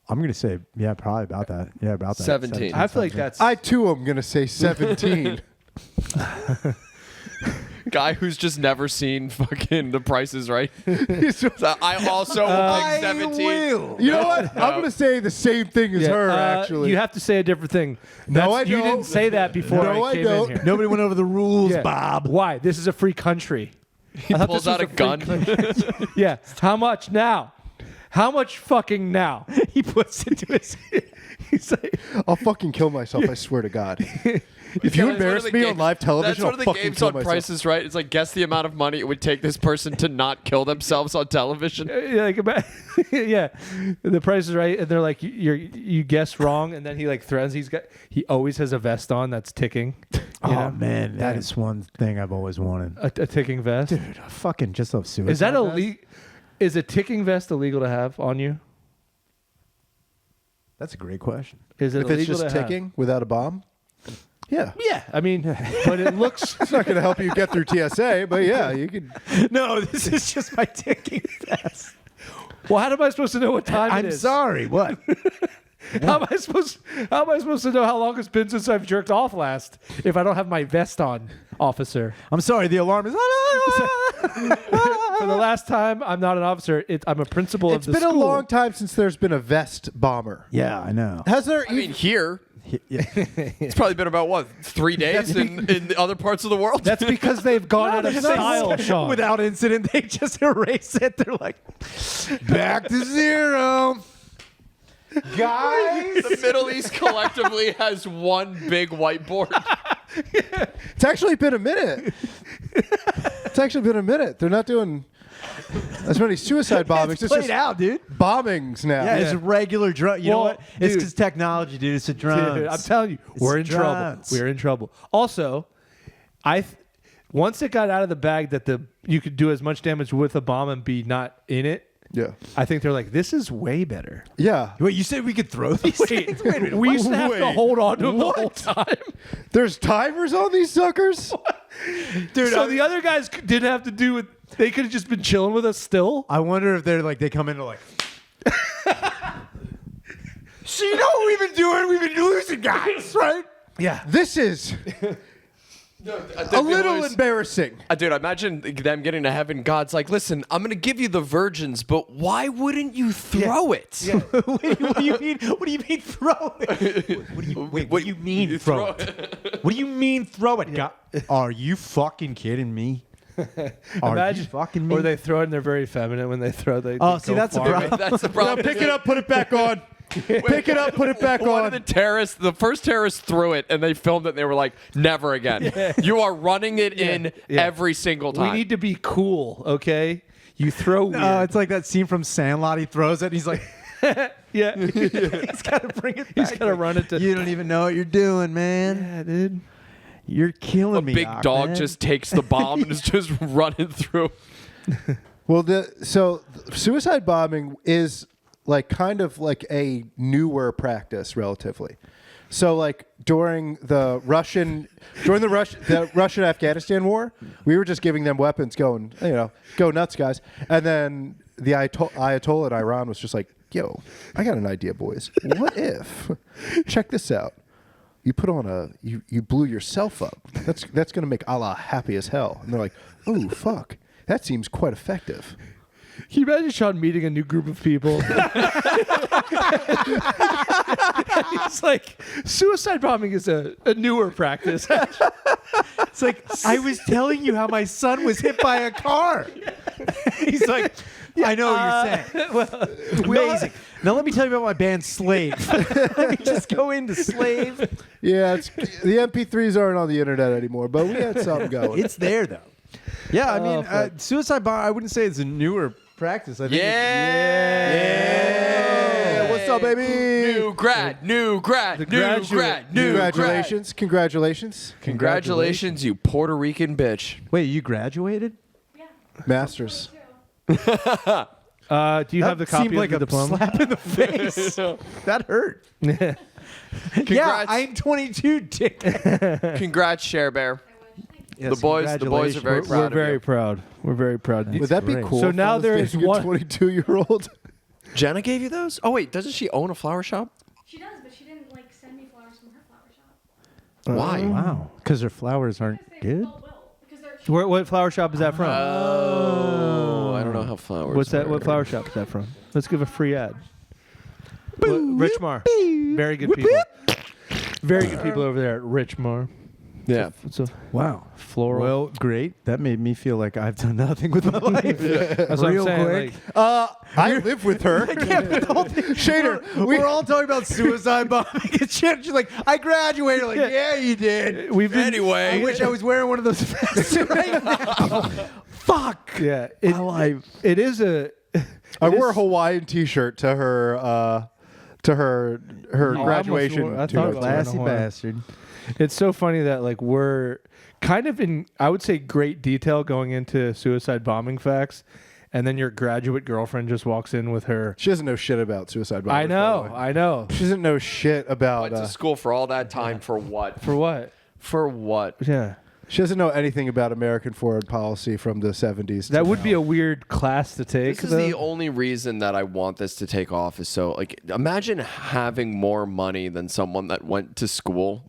I'm going to say, yeah, probably about that. Yeah, about that. 17. I feel like that's. I too am gonna say 17. Guy who's just never seen fucking The Price is Right. So I also will pick 17. You know what? I'm gonna say the same thing as her. Actually, you have to say a different thing. No, I You don't. didn't say that before No, I I came don't. in here. Nobody went over the rules, Yeah. Bob. Why? This is a free country. He pulls out a gun. Yeah. How much now? How much fucking now? He puts it to his. He's like, I'll fucking kill myself. I swear to God. If you embarrass me on live television, that's one I'll of the fucking games kill on myself. Price is Right. It's like guess the amount of money it would take this person to not kill themselves on television. yeah, yeah. The Price is Right, and they're like, you guessed wrong, and then he like threatens. He always has a vest on that's ticking. You Oh know? man, that is one thing I've always wanted. A ticking vest. Dude, fucking just a suicide. Is that vest? illegal? Is a ticking vest illegal to have on you? That's a great question. Is it If it's illegal just to have? ticking without a bomb, yeah. Yeah, I mean, but it looks. It's not going to help you get through TSA, but yeah, you could. No, this is just my ticking vest. Well, how am I supposed to know what time it I'm is? sorry. What? How am I supposed to know how long it's been since I've jerked off last if I don't have my vest on, officer? I'm sorry. The alarm is. For the last time, I'm not an officer. I'm a principal It's of the been school. a long time since there's been a vest bomber. Yeah, I know. Has there? I mean, here, Yeah. it's probably been about, what, 3 days in the other parts of the world? That's because they've gone out of style, Sean. Without incident, they just erase it. They're like, back to zero. Guys. The Middle East collectively has one big whiteboard. It's actually been a minute. They're not doing as many suicide bombings. It's It's played just out, dude. bombings now. Yeah, it's regular drone. You know Well, what? It's dude. because technology, dude. It's a drone. Dude, I'm telling you, we're in trouble. drones. We're in trouble. Also, once it got out of the bag that you could do as much damage with a bomb and be not in it, Yeah. I think they're like, this is way better. Yeah. Wait, you said we could throw these things? Wait a minute. We used to have to Wait, hold on to them the what? whole time. There's timers on these suckers? Dude, So the other guys didn't have to do it. They could have just been chilling with us still. I wonder if they're like, they come into like, so you know what we've been doing? We've been losing guys, right? Yeah. This is a little embarrassing. Dude, imagine them getting to heaven. God's like, listen, I'm going to give you the virgins, but why wouldn't you throw it? What do you mean? What do you mean throw it? What do you mean throw it? What do you mean throw it? God, are you fucking kidding me? Are Imagine, you fucking me? or they throw it and they're very feminine when they throw. Oh, see, that's the problem. That's the problem. Pick it up, put it back on. Pick it up, put it back One of on. the terrorists, the first terrorist threw it, and they filmed it, and they were like, never again. You are running it in every single time. We need to be cool, okay? You throw weird. It's like that scene from Sandlot. He throws it, and he's like, yeah. he's got to bring it back. He's got to run it to. You don't even know what you're doing, man. Yeah, dude. You're killing A me. big dog Ahmed. just takes the bomb and is just running through. Well, suicide bombing is like kind of like a newer practice relatively. So like during the Russian Afghanistan war, we were just giving them weapons, going, go nuts, guys. And then the Ayatollah in Iran was just like, yo, I got an idea, boys. What if? Check this out. You put on you blew yourself up. That's gonna make Allah happy as hell. And they're like, oh fuck, that seems quite effective. Can you imagine Sean meeting a new group of people? It's like suicide bombing is a newer practice. It's like, I was telling you how my son was hit by a car. He's like, I know what you're saying. Amazing. Now let me tell you about my band Slave. Let me just go into Slave. Yeah, the MP3s aren't on the internet anymore, but we had something going. It's there, though. Yeah, I mean, suicide bomb, I wouldn't say it's a newer practice. I think Yeah. What's up, baby? New grad, new grad, The new graduate. grad, new grad. Congratulations. Congratulations, you Puerto Rican bitch. Wait, you graduated? Yeah. Masters. Do you have the copy seemed of like the a diploma? slap in the face. That hurt. Yeah, Congrats. I'm 22, dick. Congrats, Share Bear. Yes, The boys are very congratulations. proud We're of very you. proud. We're very proud. Would that be great. cool? So if now I was there is dating a one- 22-year-old. Jenna gave you those? Oh wait, doesn't she own a flower shop? She does, but she didn't like send me flowers from her flower shop. Why? Wow, because their flowers aren't Because they good. all will. Because they're What flower shop is that from? Oh, I don't know how flowers. What's that? What work. flower shop is that from? Let's give a free ad. Rich Mar. Very good people. Very good people over there at Rich Mar. Yeah. It's a Wow. floral. Well, great. That made me feel like I've done nothing with my life. That's what I'm Real saying. quick. Like, I live with her. Shader, We're all talking about suicide bombing and shit. She's like, I graduated. Like, yeah, you did. we've been, Anyway. I wish I was wearing one of those vests right now. Fuck. Yeah. My life. It is a. I wore a Hawaiian T-shirt to her graduation. wore- I two thought nights about ago. that. Classy Hawaii. bastard. It's so funny that like we're kind of in, I would say, great detail going into suicide bombing facts, and then your graduate girlfriend just walks in with her. She doesn't know shit about suicide bombers. I know, I know. She doesn't know shit about. Went to school for all that time for what? For what? For what? Yeah, She doesn't know anything about American foreign policy from the 70s. that would be a weird class to take. This is though. the only reason that I want this to take off is so like imagine having more money than someone that went to school.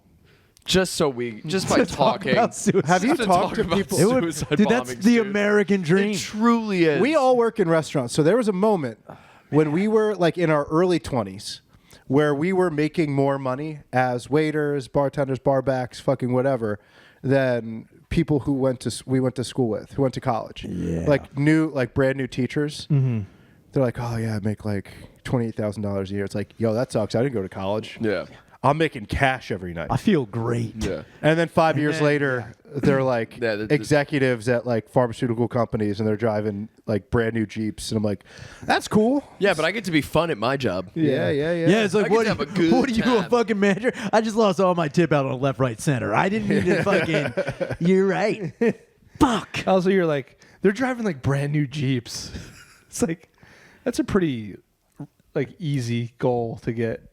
Just by talking. Have you to talked talk to about people? suicide Dude, that's bombings, the dude. American dream. It truly is. We all work in restaurants. So there was a moment when we were like in our early 20s where we were making more money as waiters, bartenders, barbacks, fucking whatever, than people who we went to school with, who went to college. Yeah. Like brand new teachers. They're like, oh yeah, I make like $28,000 a year. It's like, yo, that sucks. I didn't go to college. Yeah. I'm making cash every night. I feel great. Yeah. And then 5 years later, they're like Yeah, executives at like pharmaceutical companies, and they're driving like brand new Jeeps. And I'm like, that's cool. Yeah, but I get to be fun at my job. Yeah. Yeah, it's I like, get what, to have a do you- good what are you, a time. fucking manager? I just lost all my tip out on left, right, center. I didn't mean to fucking. You're right. Fuck. Also, you're like, they're driving like brand new Jeeps. It's like, that's a pretty like easy goal to get.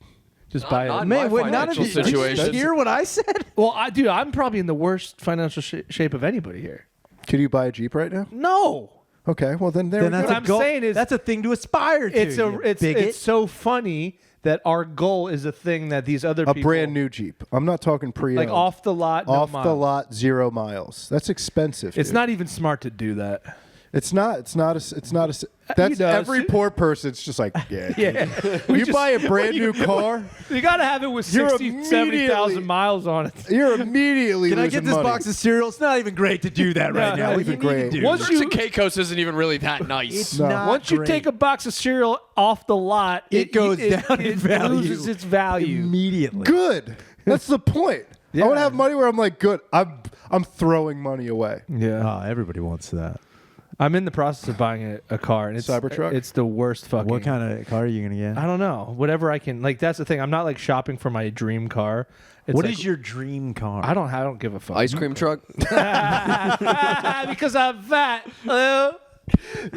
Just buy not it. in Man, my what, none of financial you, did you situation. hear what I said? Well, I'm probably in the worst financial shape of anybody here. Could you buy a Jeep right now? No. Okay, well then there Then we that's go. What a I'm goal. saying is- that's a thing to aspire to. you It's bigot. so funny that our goal is a thing that these other A people brand new Jeep. I'm not talking pre-owned. like off the lot, no Off the miles. lot, 0 miles. That's expensive. It's dude. not even smart to do that. It's not. It's not. That's know, every it's- poor person. It's just like, yeah. Yeah. You buy a brand new car, You got to have it with You're 60, 70,000 immediately- miles on it. you're immediately. Can I losing get this money. box of cereal? It's not even great to do that right No, now. not What you even need to great. do- Once Turks and Caicos isn't even really that nice. It's No. not Once you great. take a box of cereal off the lot, It goes down in it value loses its value. immediately. Good. That's the point. Yeah. I want to have money where I'm like, good. I'm throwing money away. Yeah. Everybody wants that. I'm in the process of buying a car, and it's Cybertruck? It's the worst fucking. What kind of car are you gonna get? I don't know. Whatever I can. Like that's the thing. I'm not like shopping for my dream car. It's What like, is your dream car? I don't give a fuck. Ice cream truck. Because I'm fat. Hello?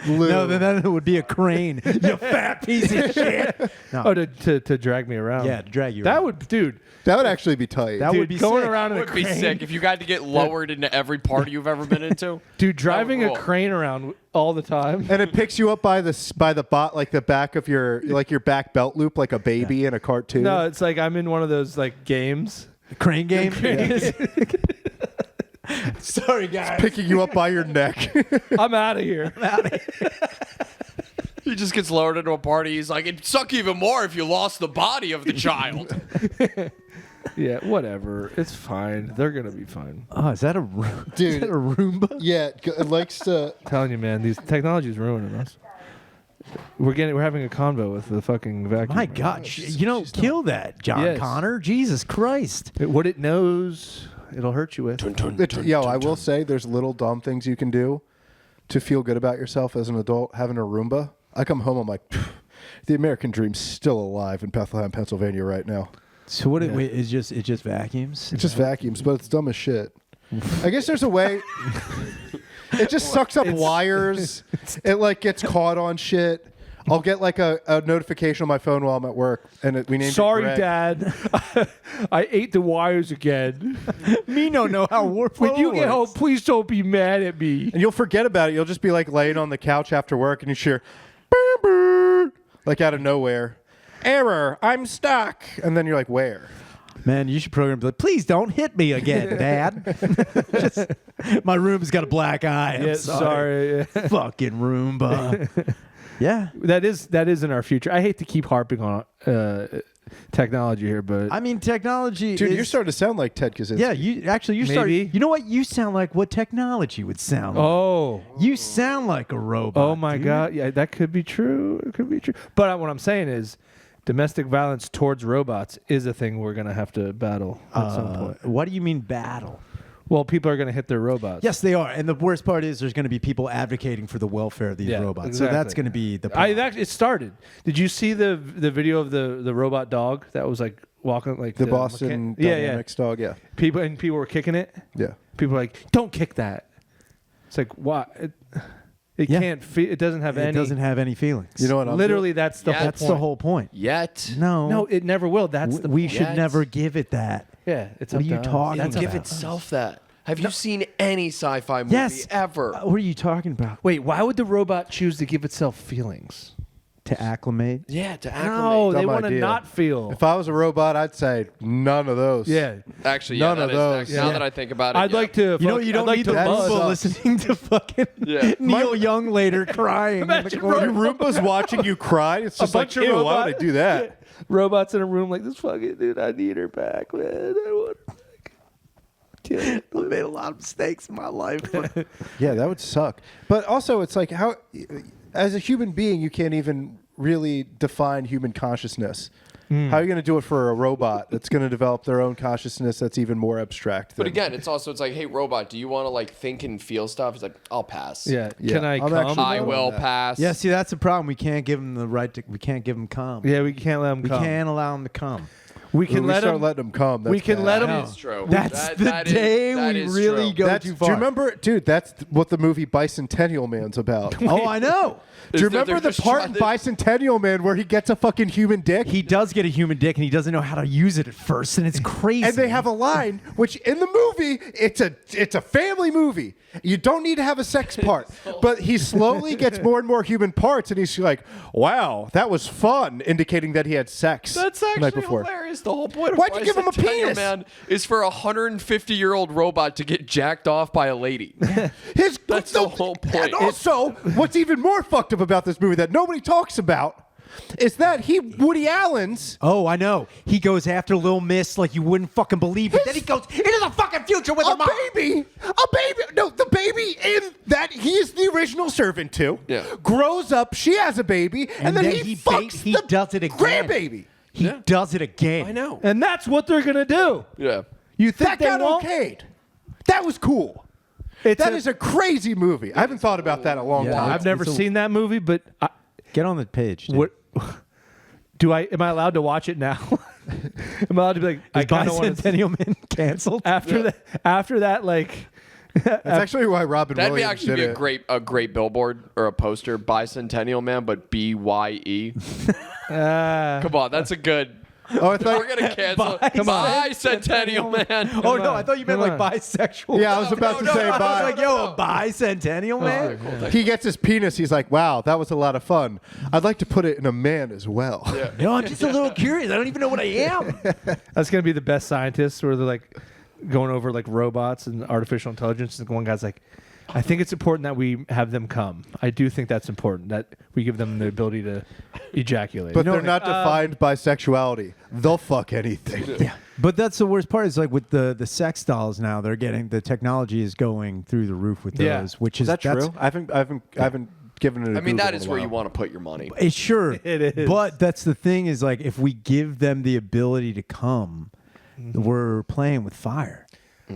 No, then that would be a crane. You fat piece of shit. No. Oh, to drag me around. Yeah, to drag you That around. would, dude. That would actually be tight. That Dude, would be going sick. around in a Would be crane. sick if you got to get lowered into every party you've ever been into. Dude, driving a rule. crane around all the time. and it picks you up by the bot, like the back of your back belt loop, like a baby in a cartoon. No, it's like I'm in one of those like games. crane game. Sorry, guys. picking you up by your neck. I'm out of here. He just gets lowered into a party. He's like, it'd suck even more if you lost the body of the child. Yeah, whatever. It's fine. They're gonna be fine. Oh, is that a Dude. Is that a Roomba? Yeah, it likes to. I'm telling you, man, these technology is ruining us. We're having a convo with the fucking vacuum. My God, kill that, John Yes. Connor. Jesus Christ. What it knows, it'll hurt you with. I will say there's little dumb things you can do to feel good about yourself as an adult. Having a Roomba, I come home, I'm like, "Pff, The American dream's still alive in Bethlehem, Pennsylvania right now. So what? Wait, it just vacuums. It just vacuums, but it's dumb as shit. I guess there's a way. It just sucks up wires. It like gets caught on shit. I'll get like a notification on my phone while I'm at work, and we named Sorry, it Greg. Dad. I ate the wires again. Me don't know how When you get home, please don't be mad at me. And you'll forget about it. You'll just be like laying on the couch after work, and you hear, "Brr, brr," like out of nowhere, error, I'm stuck, and then you're like, where? Man, you should program. Like, please don't hit me again, Dad. My room's got a black eye. I'm sorry. Fucking Roomba. Yeah. That is in our future. I hate to keep harping on technology here, but I mean, technology. Dude, is, you're starting to sound like Ted Kaczynski. Yeah, you're Maybe. starting. You know what? You sound like what technology would sound like. oh. You sound like a robot. Oh my dude. God! Yeah, that could be true. It could be true. But what I'm saying is, domestic violence towards robots is a thing we're gonna have to battle at some point. What do you mean battle? Well, people are gonna hit their robots. Yes, they are. And the worst part is there's going to be people advocating for the welfare of these robots. Exactly. So that's going to be the problem. It started. Did you see the video of the robot dog that was like walking like The Boston Dynamics dog, yeah. People were kicking it. Yeah. People were like, "Don't kick that." It's like, why? It Yeah. can't feel. It doesn't have it any. doesn't have any feelings. You know what? Literally, that's the Yeah, whole that's point. the whole point. Yet. No, it never will. That's the we point. should Yes. never give it that. Yeah, it's What up are you to us. talking It'll about? give itself that. Have you seen any sci-fi movie Yes. ever? What are you talking about? Wait, why would the robot choose to give itself feelings? To acclimate? Yeah, to acclimate. No, they Dumb want to idea. not feel. If I was a robot, I'd say none of those. Yeah, Actually, None yeah, of that is those. Now Yeah. that I think about it, I'd yeah. like to. You know, you don't I'd like need to the that buzz. Roomba sucks. listening to fucking Yeah. Neil Young later crying. in the Imagine corner. Your Roomba's watching you cry. It's just like, bunch of ew, why robot- would I do that? Robots in a room like this. Fucking dude, I need her back, man. I want her back. I made a lot of mistakes in my life. But Yeah, that would suck. But also, it's like how, as a human being, you can't even really define human consciousness. How are you going to do it for a robot that's going to develop their own consciousness that's even more abstract? But than- again, it's like, hey, robot, do you want to like think and feel stuff? He's like, I'll pass. Yeah. Yeah, Can I I'm come? actually- I on will that. pass. yeah, see, that's the problem. We can't give them the right to. We can't give them calm. Yeah, we can't let them We come. can't allow them to come. We When can we let start them. letting them come. we that's can bad. let That them. is true. That's That- the that is- day that we is really true. go That's, too do far. you remember, dude? That's what the movie Bicentennial Man's about. Oh, I know. Do you They're remember the just part in trying Bicentennial Man where he gets a fucking human dick? He does get a human dick, and he doesn't know how to use it at first, and it's crazy. And they have a line, which in the movie, it's a family movie. You don't need to have a sex part. But he slowly gets more and more human parts, and he's like, wow, that was fun, indicating that he had sex That's the night actually before. hilarious. The whole point of Why'd you give him a Bicentennial penis? Man is for a 150-year-old robot to get jacked off by a lady. That's the whole point. And also, what's even more fucked up about this movie that nobody talks about is that Woody Allen's Oh, I know. He goes after Lil Miss like you wouldn't fucking believe, but then he goes into the fucking future with a her mom. baby. No, the baby in that he's the original servant to. Yeah. Grows up, she has a baby, and then he fucks he the does it again. grandbaby. He Yeah. does it again. I know. And that's what they're gonna do. Yeah. You think That they got won't? okayed. That was cool. It's That is a crazy movie. I haven't thought about that in a long Yeah. time. I've never seen that movie, but Get on the page. Dude. what? Am I allowed to watch it now? Am I allowed to be like, I Is kind of want to Bicentennial Man canceled? after that, like, That's actually why Robin That'd be Williams actually did be it. a great billboard or a poster, Bicentennial Man, but BYE. Come on, that's a good. Oh, I We're thought. gonna cancel Come on. Bicentennial Man. Oh no, I thought you meant Come like on. bisexual. Yeah, I was about to say I was bye. like, yo, a bicentennial man. He gets his penis. He's like, wow, that was a lot of fun. I'd like to put it in a man as well. Yeah. No, I'm just a little curious. I don't even know what I am. that's gonna be the best scientists where they're like going over like robots and artificial intelligence, and one guy's like, I think it's important that we have them come. I do think that's important that we give them the ability to ejaculate. But they're not defined by sexuality. They'll fuck anything. Yeah, but that's the worst part. Is like with the sex dolls now, they're getting the technology is going through the roof with those. Yeah. Which Is that that's- true? I haven't given it. I mean, that is where you want to put your money. It's sure It is. But that's the thing is like if we give them the ability to come, we're playing with fire.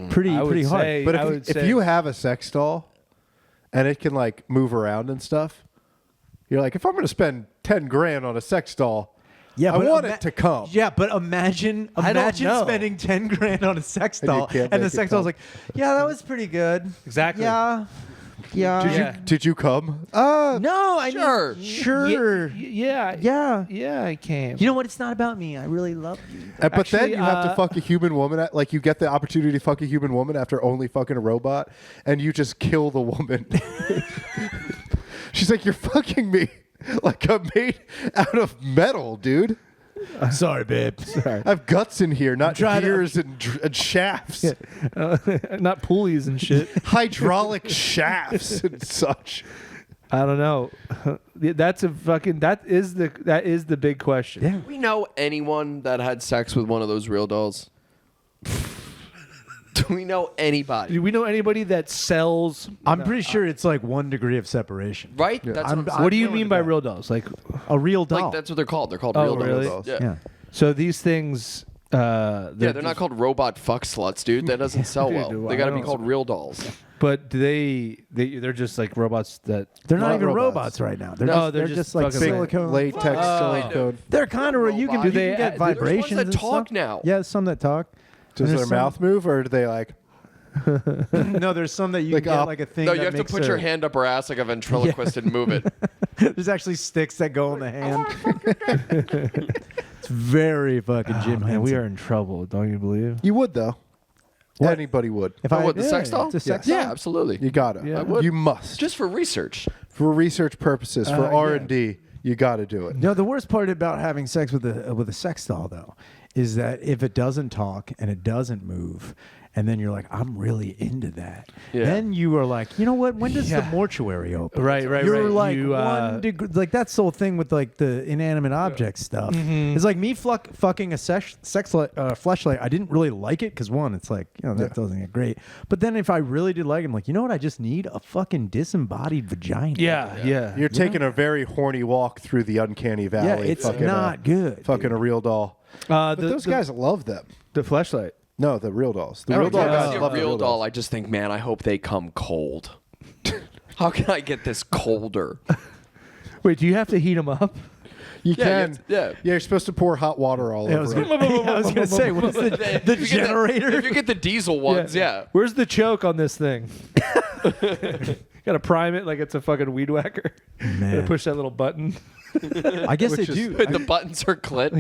Pretty I would pretty hard. say- But I would if say- you have a sex doll and it can like move around and stuff, you're like, if I'm going to spend $10,000 on a sex doll. Yeah, I but want it to come. Yeah, but imagine I don't know. spending $10,000 on a sex And you doll, can't and the make it sex doll's come. like, yeah, that was pretty good. Exactly. Yeah. Did you come? No, I Sure. mean, sure. Yeah. Yeah. I came. You know what? It's not about me. I really love you. But then Actually, you have to fuck a human woman. Like you get the opportunity to fuck a human woman after only fucking a robot, and you just kill the woman. She's like, "You're fucking me like I'm made out of metal, dude. Sorry, babe. Sorry. I have guts in here, not trying to- gears and shafts, Not pulleys and shit. hydraulic shafts and such." I don't know. That is the big question. Yeah. Do we know anyone that had sex with one of those real dolls? Do we know anybody? Do we know anybody that sells? I'm pretty sure it's like 1 degree of separation. Right? That's I'm- what I'm What do you willing mean to by bet. real dolls? Like, A real doll. like that's what they're called. They're called Oh, real really? dolls. Yeah. Yeah. so these things. They're not called robot fuck sluts, dude. That doesn't sell well. Dude, They I got to be don't- called real dolls. But do they're just like robots that. They're not Not even robots. robots right now. They're, No, just, they're they're just just like fucking silicone. Latex, silicone. They're kind of where you can, Robots. you Do they- can get there's ones vibrations that and talk stuff. now. Yeah, some that talk. Does And their there's mouth move, or do they like? No, there's some that you Like can get up. like a thing. No, that you have to makes put your hand up her ass like a ventriloquist and move it. There's actually sticks that go in the hand. It's very fucking Jim Man, we Henson. are in trouble. Don't you believe? You would though. What? Anybody would. If Oh, what, the sex doll? It's a sex Yeah, doll. absolutely. You gotta. Yeah. I would. You must. Just for research. For research purposes, for yeah. R&D, you got to do it. No, the worst part about having sex with a sex doll though is that if it doesn't talk and it doesn't move, and then you're like, I'm really into that. Yeah. Then you are like, you know what? When does the Yeah. mortuary open? Right. You're like You, 1 degree. Like that's the whole thing with like the inanimate object stuff. Mm-hmm. It's like me fucking a fleshlight. I didn't really like it because one, it's like that doesn't get great. But then if I really did like it, I'm like, you know what? I just need a fucking disembodied vagina. Yeah. You're taking a very horny walk through the uncanny valley. Yeah, it's fucking, not good. Fucking a real doll. But those guys love them. The flashlight. No, the real dolls. The I real don't doll care if I guys see love a the real doll. dolls. I just think, man, I hope they come cold. How can I get this colder? Wait, do you have to heat them up? You Yeah, can. yeah. You're supposed to pour hot water all I was over gonna, it. I was gonna say, what's the If you get generator? if you get the diesel ones, yeah. Where's the choke on this thing? Gotta prime it like it's a fucking weed whacker. Gotta push that little button. I guess they Which is- do. The buttons are clit.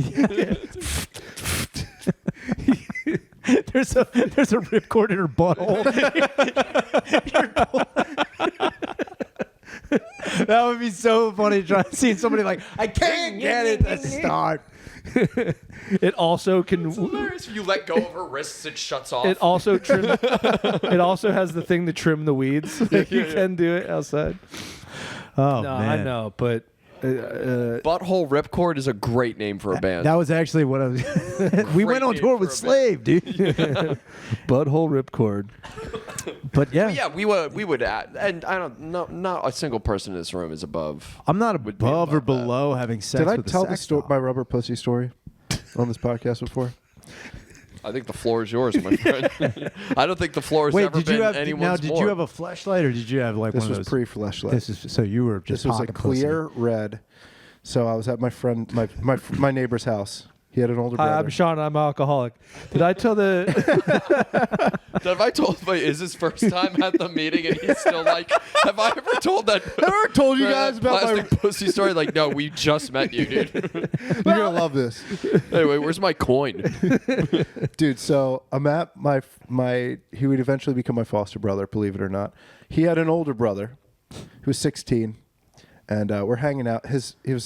There's a ripcord in her butthole. That would be so funny trying seeing somebody like, I can't get it to start. It also can. Hilarious. If you let go of her wrists, it shuts off. It also trim. It also has the thing to trim the weeds. Like you can do it outside. Oh No, man, I know, but Butthole Ripcord is a great name for a band. that was actually what I was. We went on name tour for with a Slave, dude. butthole ripcord. But yeah, yeah, we would add, and I don't know, not a single person in this room is above. I'm not would be above or above that. below having sex Did I with a tell the sex story, doll. my rubber pussy story on this podcast before? I think the floor is yours, my friend. I don't think the floor has Wait, ever did been you have anyone's now? Did more. you have a flashlight or did you have like This one was of those? pre-fleshlight. This is so you were just This was a pocket pussy. clear red. So I was at my friend, my neighbor's house. He had an older brother. Hi, I'm Sean. I'm an alcoholic. Did I tell the? Have I told? Wait, is his first time at the meeting, and he's still like, have I ever told that? Ever told you that guys about my? plastic pussy story? Like, no, we just met you, dude. You're gonna love this, Anyway, where's my coin? dude. So I'm at my. He would eventually become my foster brother. Believe it or not, he had an older brother who was 16. And we're hanging out. He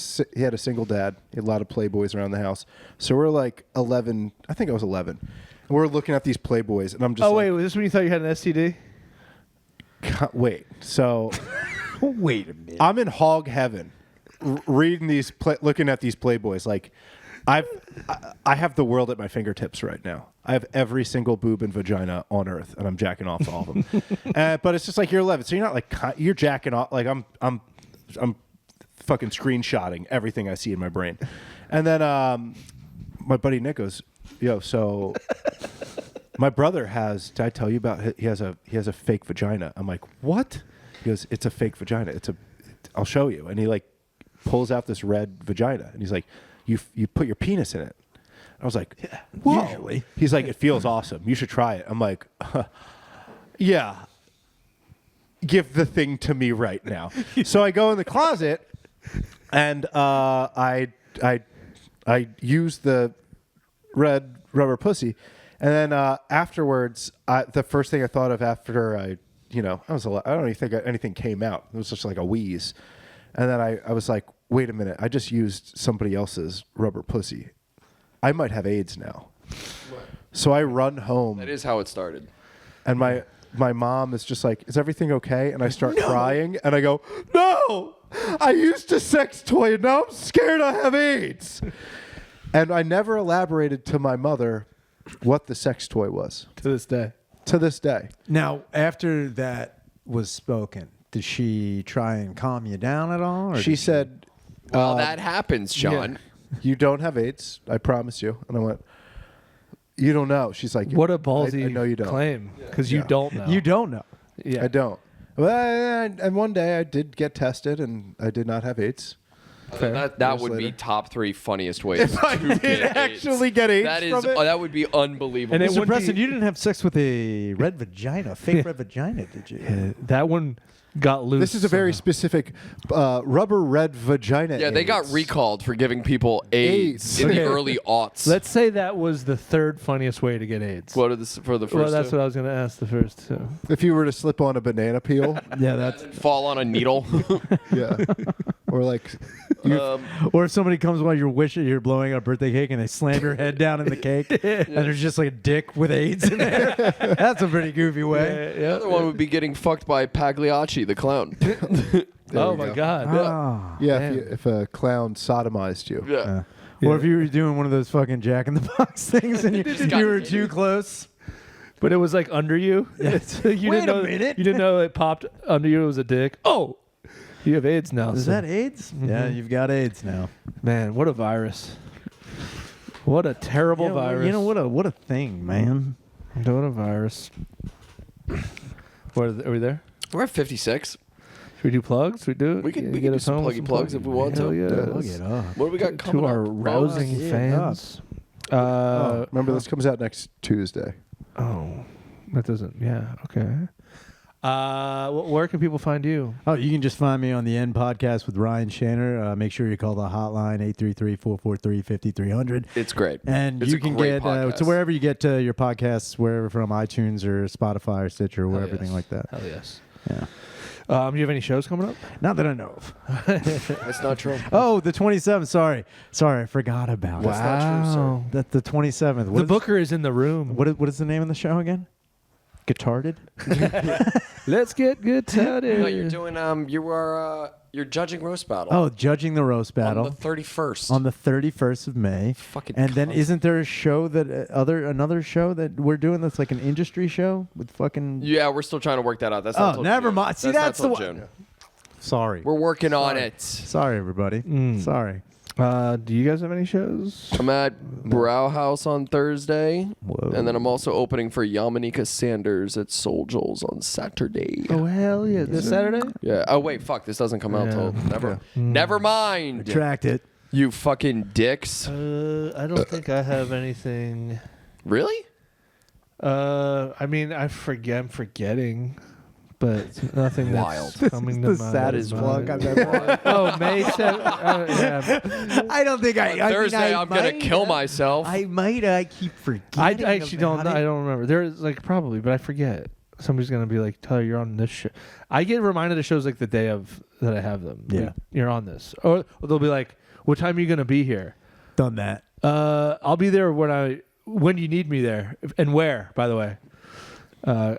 had a single dad. He had a lot of Playboys around the house. So we're like 11. I think I was 11. And we're looking at these Playboys, and I'm just. Oh like, wait, was this when you thought you had an STD? wait. So Wait a minute. I'm in hog heaven, reading these, looking at these Playboys. Like, I have the world at my fingertips right now. I have every single boob and vagina on earth, and I'm jacking off to all of them. But it's just like you're 11, so you're not like you're jacking off. Like I'm fucking screenshotting everything I see in my brain. And then my buddy Nick goes, "Yo, so my brother has. Did I tell you about? He has a fake vagina." I'm like, "What?" He goes, "It's a fake vagina. I'll show you." And he like pulls out this red vagina, and he's like, "You put your penis in it." I was like, "Whoa!" Usually. He's like, "It feels awesome. You should try it." I'm like, "Yeah, give the thing to me right now." So I go in the closet, and I use the red rubber pussy, and then afterwards, the first thing I thought of after I don't even think anything came out. It was just like a wheeze, and then I was like, wait a minute, I just used somebody else's rubber pussy. I might have AIDS now. So I run home, That is how it started. and my mom is just like, "Is everything okay?" And I start crying, and I go, "No, I used a sex toy, and now I'm scared I have AIDS." And I never elaborated to my mother what the sex toy was. To this day. To this day. Now, after that was spoken, did she try and calm you down at all? Or She did said, Well, that happens, Sean. "You don't have AIDS, I promise you." And I went, "You don't know." She's like, What a ballsy I know you don't. claim. Because you Yeah. don't know. You don't know. Yeah. I don't. Well, and one day I did get tested, and I did not have AIDS. That Years would be later. top 3 funniest ways. If I to did get actually get AIDS that is from it? that would be unbelievable. And it Mr. wouldn't Preston, be- you didn't have sex with a red vagina, fake red vagina, did you? That one got loose. This is a very specific rubber red vagina. yeah, they got AIDS. recalled for giving people AIDS AIDS. in the Okay. early aughts. Let's say that was the third funniest way to get AIDS. What are the for the first Well, that's two? what I was going to ask the first two. If you were to slip on a banana peel, Yeah, that's. Fall on a needle. yeah, or like, Or if somebody comes while you're blowing up a birthday cake and they slam your head down in the cake and there's just like a dick with AIDS in there. That's a pretty goofy way. The other one would be getting fucked by Pagliacci, the clown. Oh we my go. God. Ah. yeah, if a clown sodomized you. Yeah. Or if you were doing one of those fucking Jack in the Box things and you were too close. But it was like under you. You Wait didn't a know, minute. You didn't know it popped under you. It was a dick. Oh, you have AIDS now. Is so- that AIDS? Yeah, you've got AIDS now. Man, what a virus. What a terrible virus. You know what a thing, man. What a virus. Are we there? We're at 56. Should we do plugs? We do. We can Get do us some home with pluggy plugs if we want Hell to. yeah. Plug it up. What do we got coming To our up? rousing Plug it fans. Remember, this comes out next Tuesday. Oh, that doesn't. Yeah. Okay. Where can people find you? Oh, you can just find me on the End Podcast with Ryan Shanner. Make sure you call the hotline 833-443-5300. It's great. And It's you a can great get podcast. to wherever you get your podcasts, wherever from iTunes or Spotify or Stitcher or everything yes. like that. Hell yes. Yeah. Do you have any shows coming up? Not that I know of. That's not true. Oh, the 27th. Sorry, I forgot about That's not true, sir. That the 27th. The Booker is in the room. What is the name of the show again? Guitardid. Let's get good No, you're doing you're judging roast battle. Oh, judging the roast battle on the 31st. on the 31st of May. Fucking And then cunt. isn't there a show that another show that we're doing that's like an industry show with fucking? Yeah, we're still trying to work that out. That's not Oh, till never June. mind. See, not that's till the June. one. Sorry. We're working on it. Sorry, everybody. Sorry. Do you guys have any shows? I'm at Brauhaus on Thursday, Whoa. and then I'm also opening for Yamanika Sanders at Soul Joel's on Saturday. Oh hell yeah! This Saturday? Yeah. Oh wait, fuck. This doesn't come out Yeah. till never mind. Retract it. You fucking dicks. I don't think I have anything. Really? I mean, I'm forgetting, but nothing Wild. that's coming to the mind. saddest plug I've ever. ever. Oh, May 7th. Yeah. I don't think I. Thursday, I'm gonna kill myself. I might. I keep forgetting. I actually don't. about I it. don't remember. There's like probably, but I forget. Somebody's gonna be like, "Tyler, you're on this show." I get reminded of shows like the day of that I have them. Yeah. Like, you're on this, or they'll be like, "What time are you gonna be here?" Done that. I'll be there when you need me there, and where. By the way, but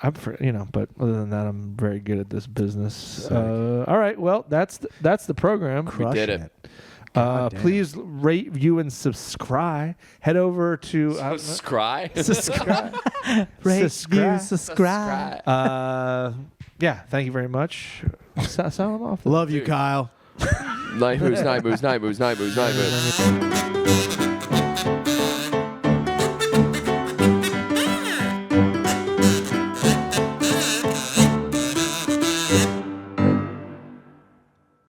other than that, I'm very good at this business. All right, well, that's the program. We did Crushing it. God damn. Please rate, view, and subscribe. Head over to Scry. subscribe. Rate, Subscribe. view, subscribe. Yeah, thank you very much. Sound them off. Love you, Kyle. Night moves, night moves, night moves, night moves, night moves.